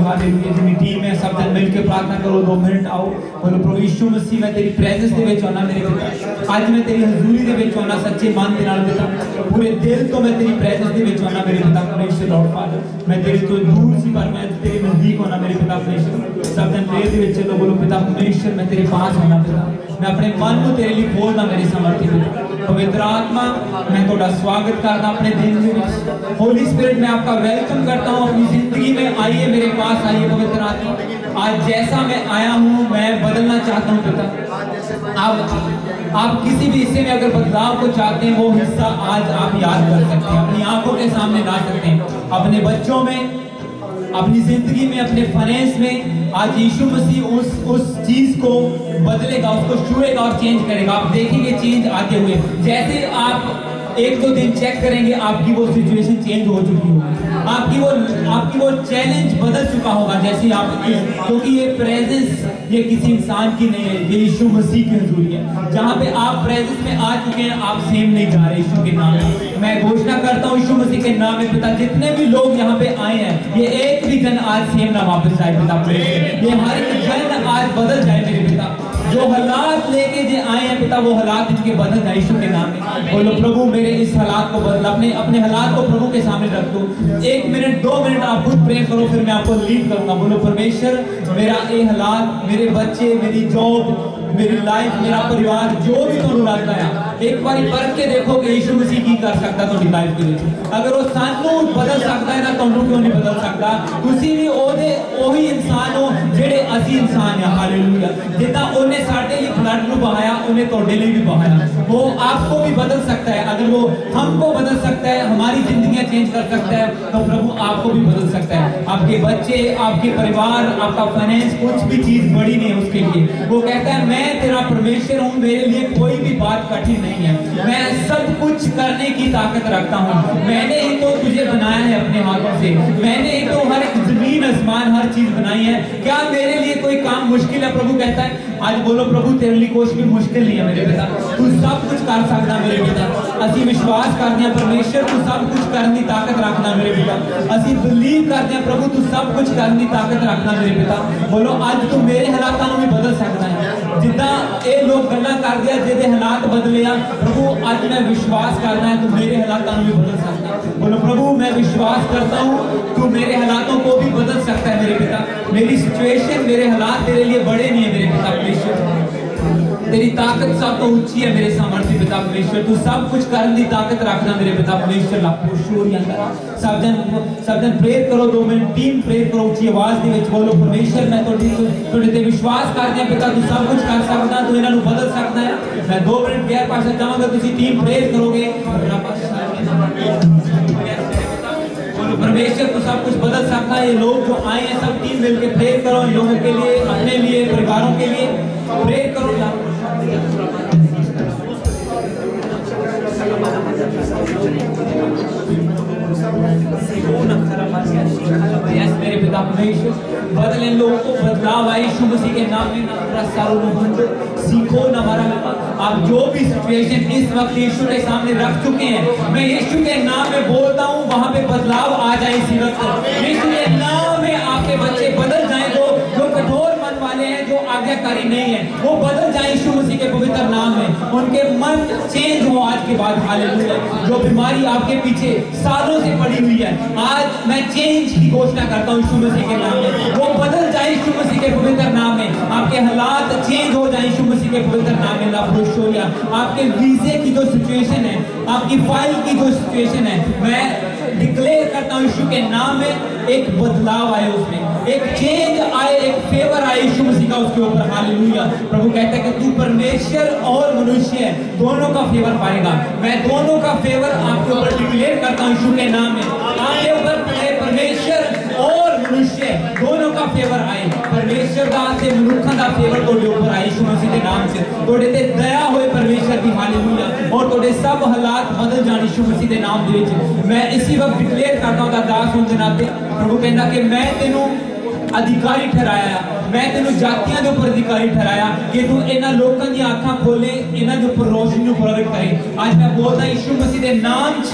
हालेलुया। जितनी टीम है सब जन मिलकर प्रार्थना करो, 2 मिनट आओ। बोलो प्रभु यीशु मसीह मैं तेरी प्रेजेंस दे विच आना मेरे पिता, आज मैं तेरी हजूरी दे विच आना सच्चे मन दे नाल पिता, पूरे दिल तो मैं तेरी प्रेजेंस दे विच आना मेरे पिता परमेश्वर लॉर्ड फादर। मैं तेरे तो दूर सी पर मैं तेरे नजदीक होना मेरे पिता परमेश्वर। सब जन प्रेयर दे विच चलो, बोलो पिता परमेश्वर मैं तेरे पास आना पिता, मैं अपने मन को तेरे लिए खोलना मेरे सामर्थ्य पिता। पवित्र आत्मा मैं थोड़ा स्वागत करता अपने दिन में, होली स्पिरिट मैं आपका वेलकम करता हूँ अपनी जिंदगी में। आइए मेरे पास आइए पवित्र आत्मा, आज जैसा मैं आया हूँ मैं बदलना चाहता हूँ पिता। आप किसी भी हिस्से में अगर बदलाव को चाहते हैं, वो हिस्सा आज आप याद कर सकते हैं, अपनी आंखों के सामने ला सकते हैं, अपने बच्चों में, अपनी जिंदगी में, अपने फाइनेंस में। आज यीशु मसीह उस चीज को बदलेगा, उसको छुएगा और चेंज करेगा। आप देखेंगे चेंज आते हुए, जैसे आप 1-2 दिन चेक करेंगे आपकी वो सिचुएशन चेंज हो चुकी होगी, आपकी वो चैलेंज बदल चुका होगा। जैसे आप, क्योंकि ये प्रेजेंस ये किसी इंसान की नहीं है, ये यीशु मसीह की हजूरी है। जहाँ पे आप प्रेजेंस में आ चुके हैं, आप सेम नहीं जा रहे यीशु के नाम में। मैं घोषणा करता हूँ यीशु मसीह के नाम में पिता, जितने भी लोग यहाँ पे आए हैं, ये एक भी जन आज सेम ना वापस जाए पिता, ये हर एक जन आज बदल जाए मेरे पिता। जो हालात लेके जो आए हैं पिता, वो हालात इनके बदल जाए यीशु के नाम में। बोलो प्रभु मेरे इस हालात को बदल, अपने हालात को प्रभु के सामने रख दो। 1 मिनट 2 मिनट आप खुद प्रे करो, फिर मैं आपको लीड करूंगा। बोलो परमेश्वर मेरा ये हालात, मेरे बच्चे, मेरी जॉब, मेरी लाइफ, मेरा परिवार, जो भी तुम लगता है, एक बार परख के देखो कि यीशु मसीह की कर सकता तुम्हारी लाइफ के लिए। अगर वो सानू बदल सकता है ना, तुहानू क्यों नहीं बदल सकता? तुसी भी ओही इंसान हो जेड़े असी इंसान है। हालेलुया। जितना ओने साडे लिए ब्लड ਨੂੰ बहाया, उन्हें तोड़े लिए भी बहाया। वो आपको भी बदल सकता है। अगर वो हमको बदल सकता है, हमारी जिंदगियां चेंज कर सकता है, तो प्रभु आपको भी बदल सकता है। आपके बच्चे, आपके परिवार, आपका फाइनेंस, कुछ भी चीज बड़ी नहीं है उसके लिए। वो कहता है मैं तेरा परमेश्वर हूँ, मेरे लिए कोई भी बात कठिन नहीं है, मैं सब कुछ करने की ताकत रखता हूँ। मैंने ही तो तुझे बनाया है अपने हाथों से, मैंने ही तो हर एक जमीन आसमान हर चीज बनाई है। क्या मेरे लिए कोई काम मुश्किल है? प्रभु कहता है। आज बोलो प्रभु तेरे लिए कुछ भी मुश्किल नहीं है मेरे पिता, तू सब कुछ कर सकता मेरे पिता। असी विश्वास करते हैं परमेश्वर तू सब कुछ करने की ताकत रखना मेरे पिता। असी बिलीव करते हैं प्रभु तू सब कुछ करने की ताकत रखना मेरे पिता। बोलो आज तू मेरे हालातों को भी बदल सकता है। जिदा ये लोग गल्ला कर दिया जिहदे हालात बदले आ, प्रभु आज मैं विश्वास करना है तू मेरे हालातों को भी बदल सकता है। बोलो प्रभु मैं विश्वास करता हूँ तू मेरे हालातों को भी बदल सकता है मेरे पिता। मेरी सिचुएशन, मेरे हालात तेरे लिए बड़े नहीं है मेरे पिता परमेश्वर। तेरी ताकत सब तो ऊंची है मेरे सामर्थ्य पिता परमेश्वर। तू सब कुछ करने की ताकत रखना मेरे पिता परमेश्वर। सब जन प्रेयर करो, 2 मिनट टीम प्रेयर करो ऊंची आवाज दे विच। बोलो परमेश्वर मैं तुहाडे ते विश्वास करते हैं पिता तू सब कुछ कर सकदा, तू इन्हां नूं बदल सकदा है। मैं 2 मिनट गैर पाशा चाहांगा तुसीं टीम प्रेयर करोगे। परमेश्वर तो सब कुछ बदल सकता है। ये लोग जो आए हैं सब टीम मिलकर प्रेयर करो, इन लोगों के लिए, अपने लिए, परिवारों के लिए प्रेयर करो। मेरे पिता परमेश्वर बदले लोगों को बदलाव आए यीशु मसीह के नाम में। सीखो न हमारा। आप जो भी सिचुएशन इस वक्त यीशु के सामने रख चुके हैं, मैं यीशु के नाम में बोलता हूँ वहां पे बदलाव आ जाए इसी वक्त। यीशु के नाम में आपके बच्चे बदल जाए, जो कठोर मन वाले हैं, जो आज्ञाकारी नहीं है, वो बदल जाए यीशु मसीह के पवित्र नाम में। उनके मन चेंज हो आज के बाद। हालेलुया। जो बीमारी आपके पीछे सालों से पड़ी हुई है, आज मैं चेंज की घोषणा करता हूँ यीशु मसीह के नाम में। वो बदल जाए यीशु मसीह के पवित्र नाम में। आपके हालात चेंज हो जाए यीशु मसीह के पवित्र नाम में। आपके वीजे की जो सिचुएशन है, आपकी फाइल की जो सिचुएशन है, मैं डिक्लेयर करता हूँ यीशु के नाम में एक बदलाव आए, उसमें एक चेंज आए, एक फेवर आए यीशु मसीह का उसके ऊपर। हालेलुया। प्रभु कहता है कि तू परमेश्वर और मनुष्य दोनों का फेवर पाएगा। मैं दोनों का फेवर आपके ऊपर डिक्लेयर करता हूँ यीशु के नाम में। आपके ऊपर परमेश्वर और मनुष्य दोनों का फेवर आए। परमेश्वर का से मनुष्य का फेवर तोड़े ऊपर आए यीशु मसीह के नाम से। तोड़े ते दया होए परमेश्वर की। हालेलुया। और तोड़े सब हालात बदल जाने यीशु मसीह के नाम दे विच। मैं इसी वक्त डिक्लेयर करता हूं दास होने के नाते। प्रभु कहना कि मैं तेनू अधिकारी ठहराया, मैं तेनू जातियां के ऊपर अधिकारी ठहराया कि तू इन्हां लोकां दी आंखां खोले, इन्हां दे ऊपर रोशनी नूं प्रगट करे। आज मैं बोलदा यीशु मसीह के नाम च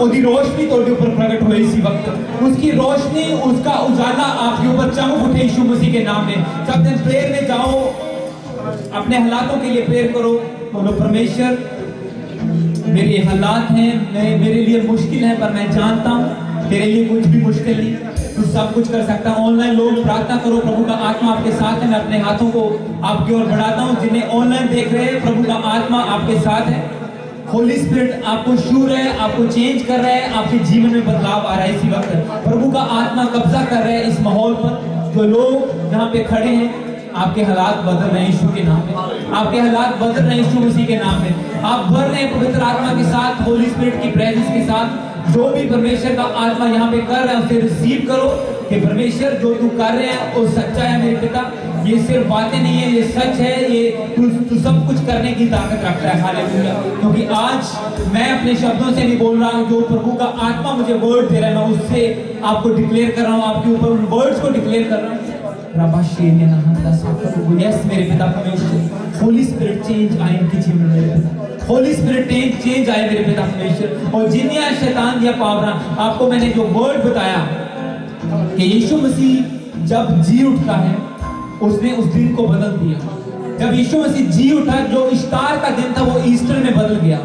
ਉਹਦੀ रोशनी ਤੁਹਾਡੇ ऊपर प्रकट हुई इसी वक्त, उसकी रोशनी, उसका उजाला आपके ऊपर चमक उठे यीशु मसीह के नाम में। सब दिन प्रेयर में जाओ, अपने हालातों के लिए प्रेयर करो, बोलो परमेश्वर मेरे हालात हैं, मेरे लिए मुश्किल है, पर मैं जानता हूँ तेरे लिए कुछ भी मुश्किल नहीं, तू सब कुछ कर सकता है। ऑनलाइन लोग प्रार्थना करो, प्रभु का आत्मा आपके साथ है। मैं अपने हाथों को आपकी ओर बढ़ाता हूँ, जिन्हें ऑनलाइन देख रहे हैं, प्रभु का आत्मा आपके साथ है। होली स्पिरिट आपको छू रहा है, आपको चेंज कर रहा है, आपके जीवन में बदलाव आ रहा है। इसी वक्त प्रभु का आत्मा कब्जा कर रहा है इस माहौल पर। जो लोग यहाँ पे खड़े हैं, आपके हालात बदल रहे हैं यीशु के नाम में, आपके हालात बदल रहे हैं यीशु मसीह के नाम में। आप भर रहे हैं पवित्र आत्मा के साथ, होली स्पिरिट की प्रेजेंस के साथ। जो भी परमेश्वर का आत्मा यहाँ पे कर रहा है उसे रिसीव करो कि परमेश्वर जो तू कर रहे हैं वो सच्चा है मेरे पिता। ये सिर्फ बातें नहीं है, ये सच है, ये तू सब कुछ करने की ताकत रखता है। हालेलुया। क्योंकि आज मैं अपने शब्दों से नहीं बोल रहा हूँ, जो प्रभु का आत्मा मुझे वर्ड दे रहा है, मैं उससे आपको डिक्लेयर कर रहा हूँ, आपके ऊपर उन वर्ड्स को डिक्लेयर कर रहा हूँ। यस मेरे पिता परमेश्वर, होली स्पिरिट चेंज आए इनके जीवन में मेरे पिता, होली स्पिरिट चेंज आए मेरे पिता परमेश्वर। और जिन्या शैतान या पावरा, आपको मैंने जो वर्ड बताया कि यीशु मसीह जब जी उठता है उसने उस दिन को बदल दिया। जब यीशु मसीह जी उठा, जो इश्तार का दिन था वो ईस्टर में बदल गया,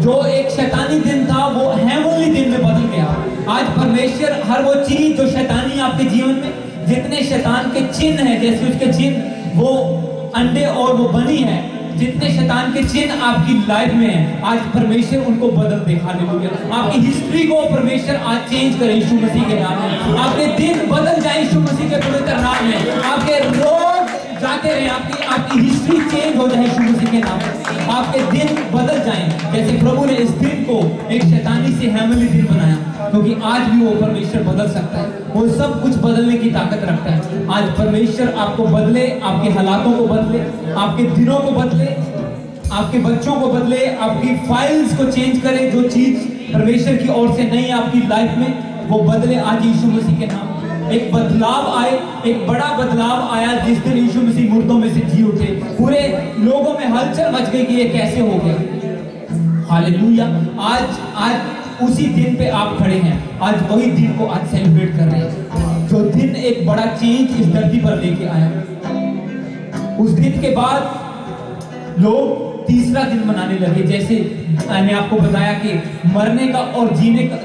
जो एक शैतानी दिन था वो हेवनली दिन में बदल गया। आज परमेश्वर हर वो चीज जो शैतानी आपके जीवन में, जितने शैतान के चिन्ह हैं, जैसे उसके चिन्ह वो अंडे और वो बनी है, जितने शैतान के चिन्ह आपकी लाइफ में है, आज परमेश्वर उनको बदल दे। हालेलुया। आपकी हिस्ट्री को परमेश्वर आज चेंज करे यीशु मसीह के नाम में। आपके दिन बदल जाए यीशु मसीह के पवित्र नाम में। आपके रोज जाते रहे, आपकी हिस्ट्री चेंज हो जाए यीशु मसीह के नाम में। आपके दिन बदल जाएं, जैसे प्रभु ने इस दिन को एक शैतानी से हेवनली दिन बनाया, क्योंकि आज भी वो परमेश्वर बदल सकता है, वो सब कुछ बदलने की ताकत रखता है। आज परमेश्वर आपको बदले, आपके हालातों को बदले, आपके दिनों को बदले, आपके बच्चों को बदले, आपकी फाइल्स को चेंज करे। जो चीज परमेश्वर की ओर से नहीं है आपकी लाइफ में, वो बदले आज यीशु मसीह के नाम। एक बदलाव आए, एक बड़ा बदलाव आया जिस दिन यीशु मसीह मुर्दों में से जी उठे। पूरे लोगों में हलचल मच गई कि ये कैसे हो गया। हालेलुया। आज उसी दिन पे आप खड़े हैं, आज वही दिन को आज सेलिब्रेट कर रहे हैं, जो दिन एक बड़ा चेंज इस धरती पर लेके आया। उस दिन के बाद लोग तीसरा दिन मनाने लगे। जैसे मैंने आपको बताया कि मरने का और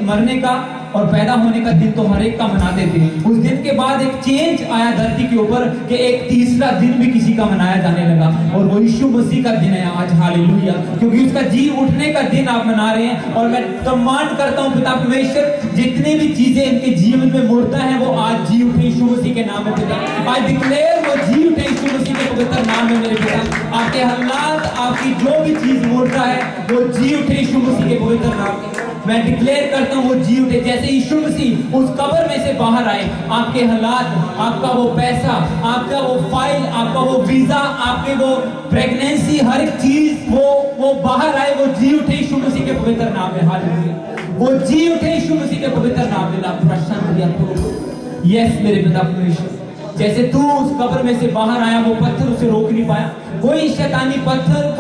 मरने का और पैदा होने का दिन तो हर एक का मनाते थे। उस दिन के बाद एक चेंज आया धरती के ऊपर कि एक तीसरा दिन भी किसी का मनाया जाने लगा, और वो यीशु मसीह का दिन है आज। हालेलुया। क्योंकि उसका जी उठने का दिन आप मना रहे हैं। और मैं कमांड करता हूं पिता परमेश्वर, जितनी भी चीजें इनके जीवन में मुर्दा है वो आज जी उठे यीशु मसीह के नाम में पिता। आज डिक्लेयर वो जी उठे यीशु मसीह के पवित्र नाम में मेरे पिता। आपके हालात, आपकी जो भी चीज मुर्दा है वो जी उठे यीशु मसीह के पवित्र नाम में। मैं डिक्लेयर करता हूँ वो जी उठे। जैसे यीशु मसीह उस कब्र में से बाहर आए, आपके हालात, आपका वो पैसा, आपका वो फाइल, आपका वो वीजा, आपके वो प्रेगनेंसी, हर एक चीज वो बाहर आए, वो जी उठे यीशु मसीह के पवित्र नाम में। हालेलुया। वो जी उठे यीशु मसीह के पवित्र नाम में। यस मेरे पिता परमेश्वर, जैसे तू उस कब्र में से बाहर आया, वो पत्थर उसे रोक नहीं पाया। कोई शैतानी पत्थर,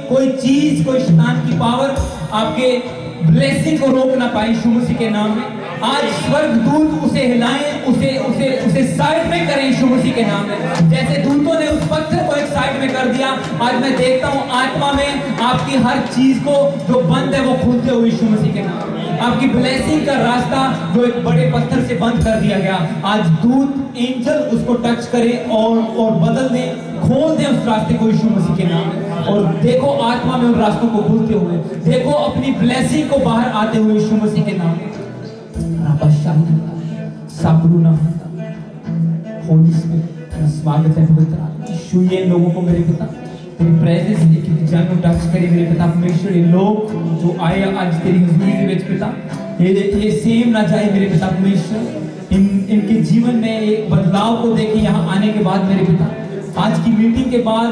कोई चीज, कोई शैतान की पावर आपके ब्लेसिंग को रोक ना पाई यीशु मसीह के नाम में। आज स्वर्गदूत उसे हिलाएं, उसे साइड में करें यीशु मसीह के नाम में। जैसे दूतों ने उस पत्थर को एक साइड में कर दिया, आज मैं देखता हूं आत्मा में आपकी हर चीज को जो बंद है वो खुलते हुए यीशु मसीह के नाम में। आपकी ब्लेसिंग का रास्ता जो एक बड़े पत्थर से बंद कर दिया गया, आज दूत एंजल उसको टच करे और बदल दे, खोल दे उस रास्ते को यीशु मसीह के नाम में। और देखो आत्मा में उन रास्तों को खुलते हुए, देखो अपनी ब्लेसिंग को बाहर आते हुए यीशु मसीह के नाम में। होली स्पिरिट स्वागत है पवित्र आत्मा। यीशु ये लोगों को मेरे पिता तेरी प्रेजेंस की जान टच करी मेरे पिता परमेश्वर। ये लोग जो आए आज तेरी हुजूरी के बीच पिता, ये सेम ना जाए मेरे पिता परमेश्वर। इनके जीवन में एक बदलाव को देखे यहाँ आने के बाद मेरे पिता। आज की मीटिंग के बाद,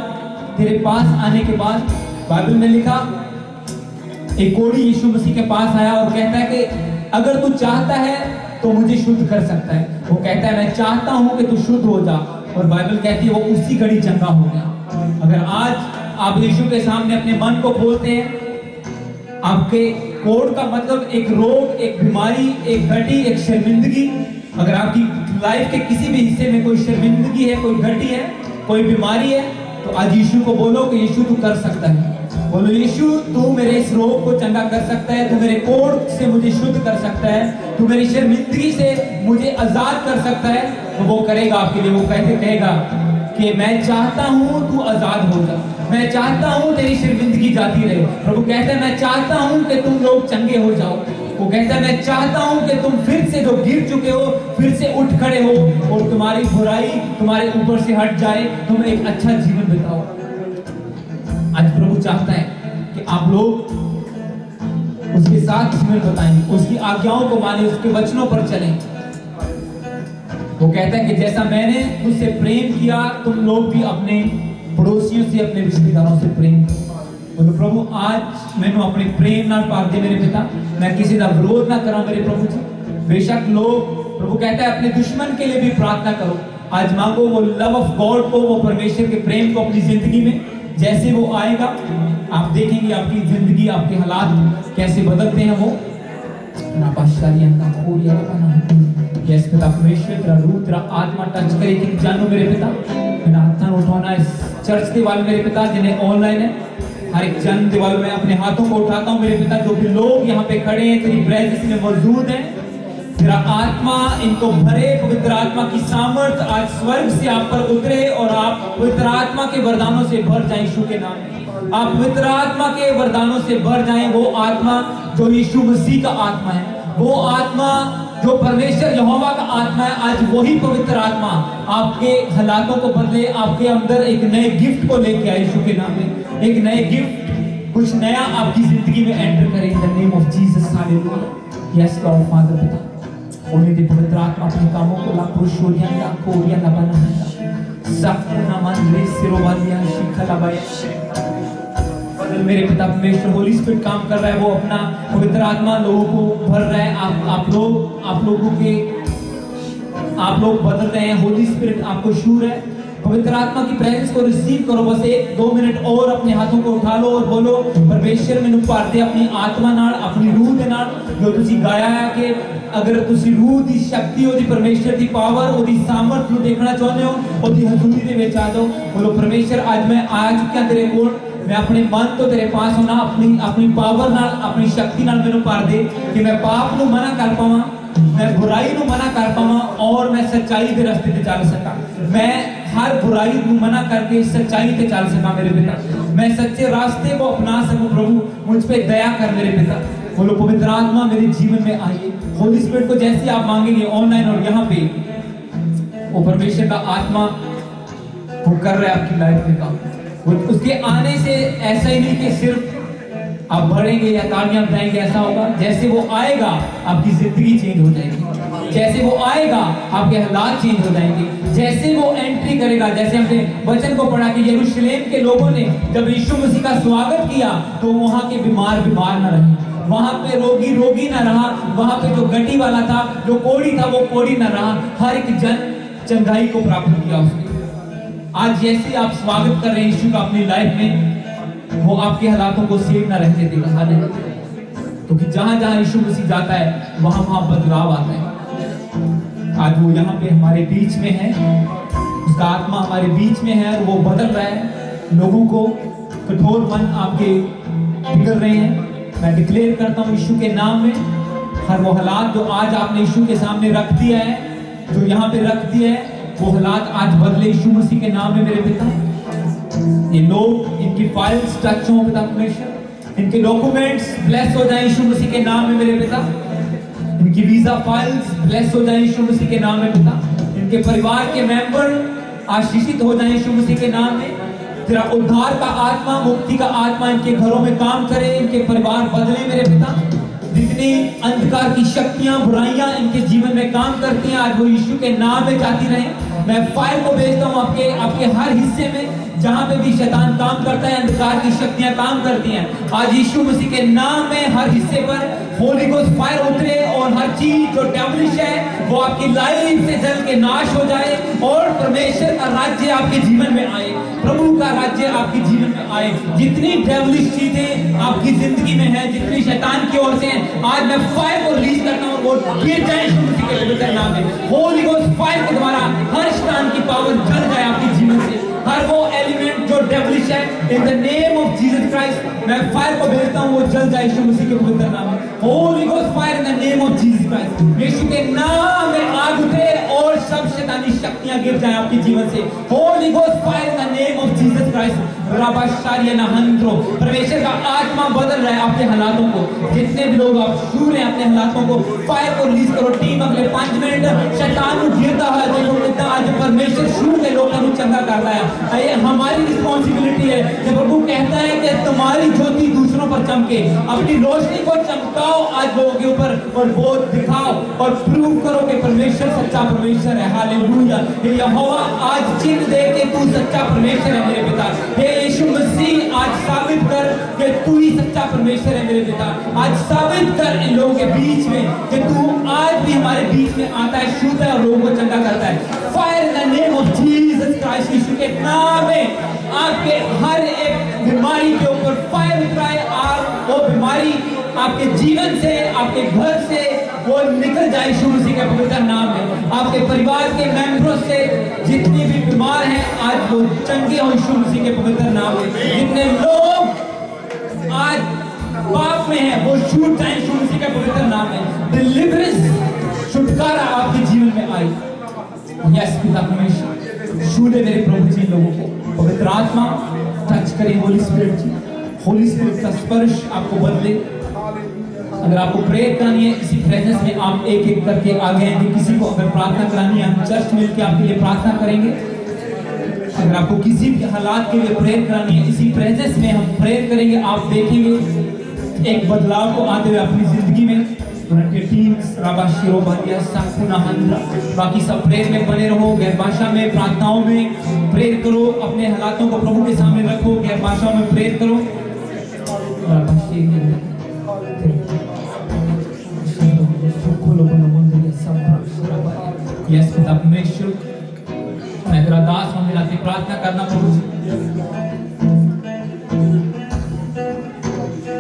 तेरे पास आने के बाद, बाइबल में लिखा एक कोढ़ी यीशु मसीह के पास आया और कहता है कि अगर तू चाहता है तो मुझे शुद्ध कर सकता है। वो कहता है मैं चाहता हूं कि तू शुद्ध हो जा, और बाइबल कहती है वो उसी घड़ी चंगा हो गया। अगर आज आप यीशु के सामने अपने मन को खोलते हैं, आपके कोड का मतलब एक रोग, एक बीमारी, एक घटी, एक शर्मिंदगी। अगर आपकी लाइफ के किसी भी हिस्से में कोई शर्मिंदगी है, कोई घटी है, कोई बीमारी है, तो आज यीशु को बोलो कि यीशु तू कर सकता है। बोलो यीशु तू मेरे इस रोग को चंगा कर सकता है, तू मेरे कोड से मुझे शुद्ध कर सकता है, तू मेरी शर्मिंदगी से मुझे आजाद कर सकता है। तो वो करेगा आपके लिए। वो कहेगा कि मैं चाहता हूं तू आजाद हो जा, मैं चाहता हूं तेरी शर्मिंदगी जाती रहे। प्रभु कहता है मैं चाहता हूं कि तुम लोग चंगे हो जाओ। वो कहता है मैं चाहता हूं कि तुम फिर से जो गिर चुके हो फिर से उठ खड़े हो और तुम्हारी बुराई तुम्हारे ऊपर से हट जाए, तुम एक अच्छा जीवन बिताओ। आज प्रभु चाहता है कि आप लोग उसके साथ जीवन बताएं, उसकी आज्ञाओं को माने, उसके वचनों पर चलें। वो कहता है कि जैसा मैंने तुझसे प्रेम किया तुम लोग भी अपने पड़ोसियों से, अपने रिश्तेदारों से प्रेम करो। बोलो प्रभु आज मैंने अपने प्रेम ना पार दे मेरे पिता, मैं किसी का विरोध ना करा मेरे प्रभु जी। बेशक लोग, प्रभु कहता है अपने दुश्मन के लिए भी प्रार्थना करो। आज मांगो वो लव ऑफ गॉड को, वो परमेश्वर के प्रेम को अपनी जिंदगी में। जैसे वो आएगा आप देखेंगे आपकी जिंदगी, आपके हालात कैसे बदलते हैं। वो यस पिता परमेश्वर तेरा रूह, तेरा आत्मा टच करे कि जानो मेरे पिता। मेरा हाथ उठाना इस चर्च के वाले मेरे पिता जिन्हें ऑनलाइन है, हर एक जन दिवाल में अपने हाथों को उठाता हूं मेरे पिता। जो भी लोग यहाँ पे खड़े हैं तेरी प्रेजेंस में मौजूद हैं, तेरा आत्मा इनको भरे। पवित्र आत्मा की सामर्थ आज स्वर्ग से आप पर उतरे और आप पवित्र आत्मा के वरदानों से भर जाएं यीशु के नाम में। आप पवित्र आत्मा के वरदानों से भर जाएं। वो आत्मा जो यीशु मसीह का आत्मा है, वो आत्मा जो परमेश्वर यहोवा का आत्मा है, आज वही पवित्र आत्मा आपके हालातों को बदले, आपके अंदर एक नए गिफ्ट को लेके आए यीशु के नाम में। एक नए गिफ्ट, कुछ नया आपकी जिंदगी में एंटर करे इन the name of Jesus. Hallelujah. Yes Lord father पिता, होने दे पवित्र आत्मा अपने कामों को ला पुरुषोरिया ला कोरिया ला बनाना सपना मन रे सिरोवालिया शिखला बाया। मेरे पिता परमेश्वर होली स्पिरिट काम कर रहा है, वो अपना पवित्र आत्मा लोगों को भर रहा है। आप लोग बदल रहे हैं। होली स्पिरिट आपको छू रहा है। पवित्र आत्मा की प्रेजेंस को रिसीव करो। बस 1-2 मिनट और अपने हाथों को उठा लो और बोलो परमेश्वर मैनू भर दे अपनी आत्मा नाल, अपनी रूह दे नाल। जो तुसी गाया है कि अगर तुसी रूह दी शक्ति, ओदी परमेश्वर दी पावर, ओदी सामर्थ ਨੂੰ देखना चाहते हो, ओदी हजूरी दे विच आ जाओ। बोलो परमेश्वर आज मैं आ चुका तेरे कोल, मैं अपने मन तो तेरे पास होना, अपनी पावर नाल, अपनी शक्ति नाल मेनू भर दे कि मैं पाप ਨੂੰ मना कर पावां, मैं बुराई ਨੂੰ मना कर पावां और मैं सच्चाई के रास्ते पे चल सका। मैं हर बुराई को मना करके सच्चाई पे चल सका मेरे पिता। मैं सच्चे रास्ते को अपना सकूं। प्रभु मुझ पे दया कर मेरे पिता। बोलो पवित्र आत्मा मेरे जीवन में आइए। होली स्पिरिट को जैसे आप मांगेंगे ऑनलाइन और यहाँ पे, वो परमेश्वर का आत्मा वो कर रहा है आपकी लाइफ में काम। उसके आने से ऐसा ही नहीं कि सिर्फ आप बढ़ेंगे या कामयाब जाएंगे, ऐसा होगा। जैसे वो आएगा आपकी जिंदगी चेंज हो जाएगी। जैसे वो आएगा आपके हालात चेंज हो जाएंगे। जैसे वो एंट्री करेगा, जैसे हमने वचन को पढ़ा कि यरूशलेम के लोगों ने जब यीशु मसीह का स्वागत किया तो वहां के बीमार न रहे, वहां पे रोगी न रहा, वहां पे जो गटी वाला था, जो कोढ़ी था, वो कोढ़ी न रहा। हर एक जन चंगाई को प्राप्त किया उसने। आज जैसे आप स्वागत कर रहे हैं यीशु का अपनी लाइफ में, वो आपके हालातों को सेव ना रहने देगा। हालेलुया। क्योंकि जहां जहां यीशु मसीह जाता है वहां बदलाव आता है। आज वो यहाँ पे हमारे बीच में है, उसका आत्मा हमारे बीच में है और वो बदल रहा है लोगों को। कठोर मन आपके बिगड़ रहे हैं। मैं डिक्लेयर करता हूँ यीशु के नाम में, हर वो हालात जो आज आपने यीशु के सामने रख दिया है, जो यहाँ पे रख दिया है, वो हालात आज बदले यीशु मसीह के नाम में मेरे पिता। ये लोग, इनकी फाइल्स टच हो पिता परमेश्वर, इनके डॉक्यूमेंट्स ब्लेस हो जाए यीशु मसीह के नाम में मेरे पिता। इनकी वीजा फाइल्स ब्लेस हो जाए यीशु मसीह के नाम में पिता। इनके परिवार के मेंबर आशीषित हो जाए यीशु मसीह के नाम में। तेरा उद्धार का आत्मा, मुक्ति का आत्मा इनके घरों में काम करे, इनके परिवार बदले मेरे पिता। जितनी अंधकार की शक्तियां, बुराइयां इनके जीवन में काम करती हैं, आज वो यीशु के नाम में जाती रहे। मैं फायर को भेजता हूँ आपके हर हिस्से में, जहां पे भी शैतान काम करता है, अंधकार की शक्तियां काम करती हैं। आज यीशु मसीह के नाम में हर हिस्से पर होली गोस्ट फायर उतरे और हर चीज जो डेविलिश है वो आपकी लाइफ से जल के नाश हो जाए और परमेश्वर का राज्य आपके जीवन में आए, प्रभु का राज्य आपके जीवन में आए। जितनी डेविलिश चीजें आपकी जिंदगी में है, जितनी शैतान की ओर से हैं, आज मैं फायर को रिलीज करता हूँ, वो गिर जाए यीशु मसीह के पवित्र नाम में। होली गोस्ट फायर के द्वारा हर शैतान की पावर जल जाए आपके जीवन से, हर वो एलिमेंट जो डेविलिश है, इन the name of Jesus Christ मैं फायर को भेजता हूँ, वो जल जाए यीशु मसीह के पवित्र नाम में। Holy ghost fire in the name of Jesus Christ, Yeshu के नाम में आग उठे और सब शैतानी शक्तियां गिर जाए आपके जीवन से। Holi ghost fire in the name of Jesus Christ. परमेश्वर का आत्मा बदल रहा है आपके हालातों को। जितने भी लोग आप छू रहे हैं अपने हालातों को, फायर को रिलीज करो। टीम अगले 5 मिनट शैतान को गिरता है, देखो कितना आज परमेश्वर छू के लोगों को चंगा कर रहा है। ये हमारी रिस्पॉन्सिबिलिटी है कि प्रभु कहता है कि तुम्हारी ज्योति दूसरों पर चमके, अपनी रोशनी को चमकाओ आज लोगों के ऊपर और वो दिखाओ और प्रूव करो कि परमेश्वर सच्चा परमेश्वर है। हालेलुया। हे यहोवा आज चिन्ह दे के तू सच्चा परमेश्वर है मेरे पिता। हे यीशु मसीह आज साबित कर कि तू ही सच्चा परमेश्वर है मेरे पिता। आज साबित कर इन लोगों के बीच में कि तू आज भी हमारे बीच में आता है, छूता है और लोगों को चंगा करता है। Fire in the name of Jesus Christ, Yeshu के नाम में आपके हर एक बीमारी के ऊपर फायर उतराए और वो बीमारी आपके जीवन से, आपके घर से वो निकल जाए यीशु मसीह के पवित्र नाम में। आपके परिवार के मेंबरों से जितने भी बीमार हैं आज वो चंगे हो यीशु मसीह के पवित्र नाम में। जितने लोग आज पाप में हैं वो छूट जाए यीशु मसीह के पवित्र नाम में। डिलीवरेंस, छुटकारा आपके जीवन में आई। यस पिता परमेश्वर, छू ले मेरे प्रभु जी लोगों को। पवित्र आत्मा टच करें, होली स्पिरिट जी, होली स्पिरिट का स्पर्श आपको बदले। अगर आपको प्रेयर करानी है इसी प्रेजेंस में आप एक एक करके आगे आएंगे। किसी को अगर प्रार्थना करानी है हम चर्च मिलकर आपके लिए प्रार्थना करेंगे। अगर आपको किसी भी हालात के लिए प्रेयर करानी है इसी प्रेजेंस में हम प्रेयर करेंगे। आप देखेंगे एक बदलाव को आते हुए अपनी जिंदगी में। बाकी सब प्रेयर में बने रहो, गैर भाषा में प्रार्थनाओं में प्रेयर करो, अपने हालातों को प्रभु के सामने रखो, गैर भाषाओं में प्रेयर करो। यस पिता परमेश्वर, मैं तेरा दास हूं, मेरा से प्रार्थना करना प्रभु।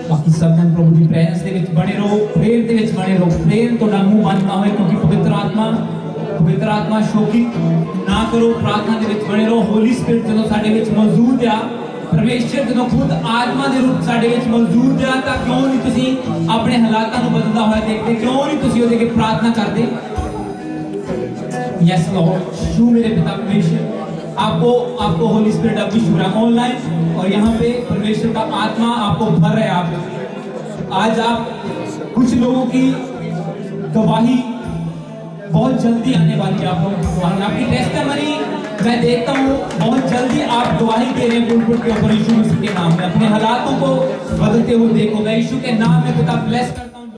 बाकी सब जन प्रभु की प्रेजेंस ਦੇ ਵਿੱਚ बने रहो, प्रेयर ਦੇ ਵਿੱਚ बने रहो। प्रेयर तो मुंह बंद ना होए क्योंकि पवित्र आत्मा शोकित ना करो। प्रार्थना ਦੇ ਵਿੱਚ बने रहो। होली स्पिरिट ਜਦੋਂ ਸਾਡੇ ਵਿੱਚ ਮੌਜੂਦ ਆ, परमेश्वर ਜਦੋਂ खुद आत्मा ਦੇ रूप ਸਾਡੇ ਵਿੱਚ ਮੌਜੂਦ ਆ ਤਾਂ ਕਿਉਂ ਨਹੀਂ ਤੁਸੀਂ ਆਪਣੇ ਹਾਲਾਤਾਂ ਨੂੰ ਬਦਲਦਾ ਹੋਇਆ ਦੇਖਦੇ, ਕਿਉਂ ਨਹੀਂ ਤੁਸੀਂ ਉਹਦੇ ਅੱਗੇ ਪ੍ਰਾर्थना ਕਰਦੇ। यस लॉर्ड, शू मेरे पिता परमेश्वर, आपको होली स्पिरिट अभी शू रहा है ऑनलाइन और यहाँ पे परमेश्वर का आत्मा आपको भर रहा है। आप आज आप कुछ लोगों की गवाही बहुत जल्दी आने वाली है। आप लोगों की गवाही, आपकी टेस्टिमनी मैं देखता हूँ बहुत जल्दी आप गवाही दे रहे हैं पुलपिट के ऊपर यीशु मसीह के नाम में। अपने हालातों को बदलते हुए देखो। मैं यीशु के नाम में पिता ब्लेस करता हूं।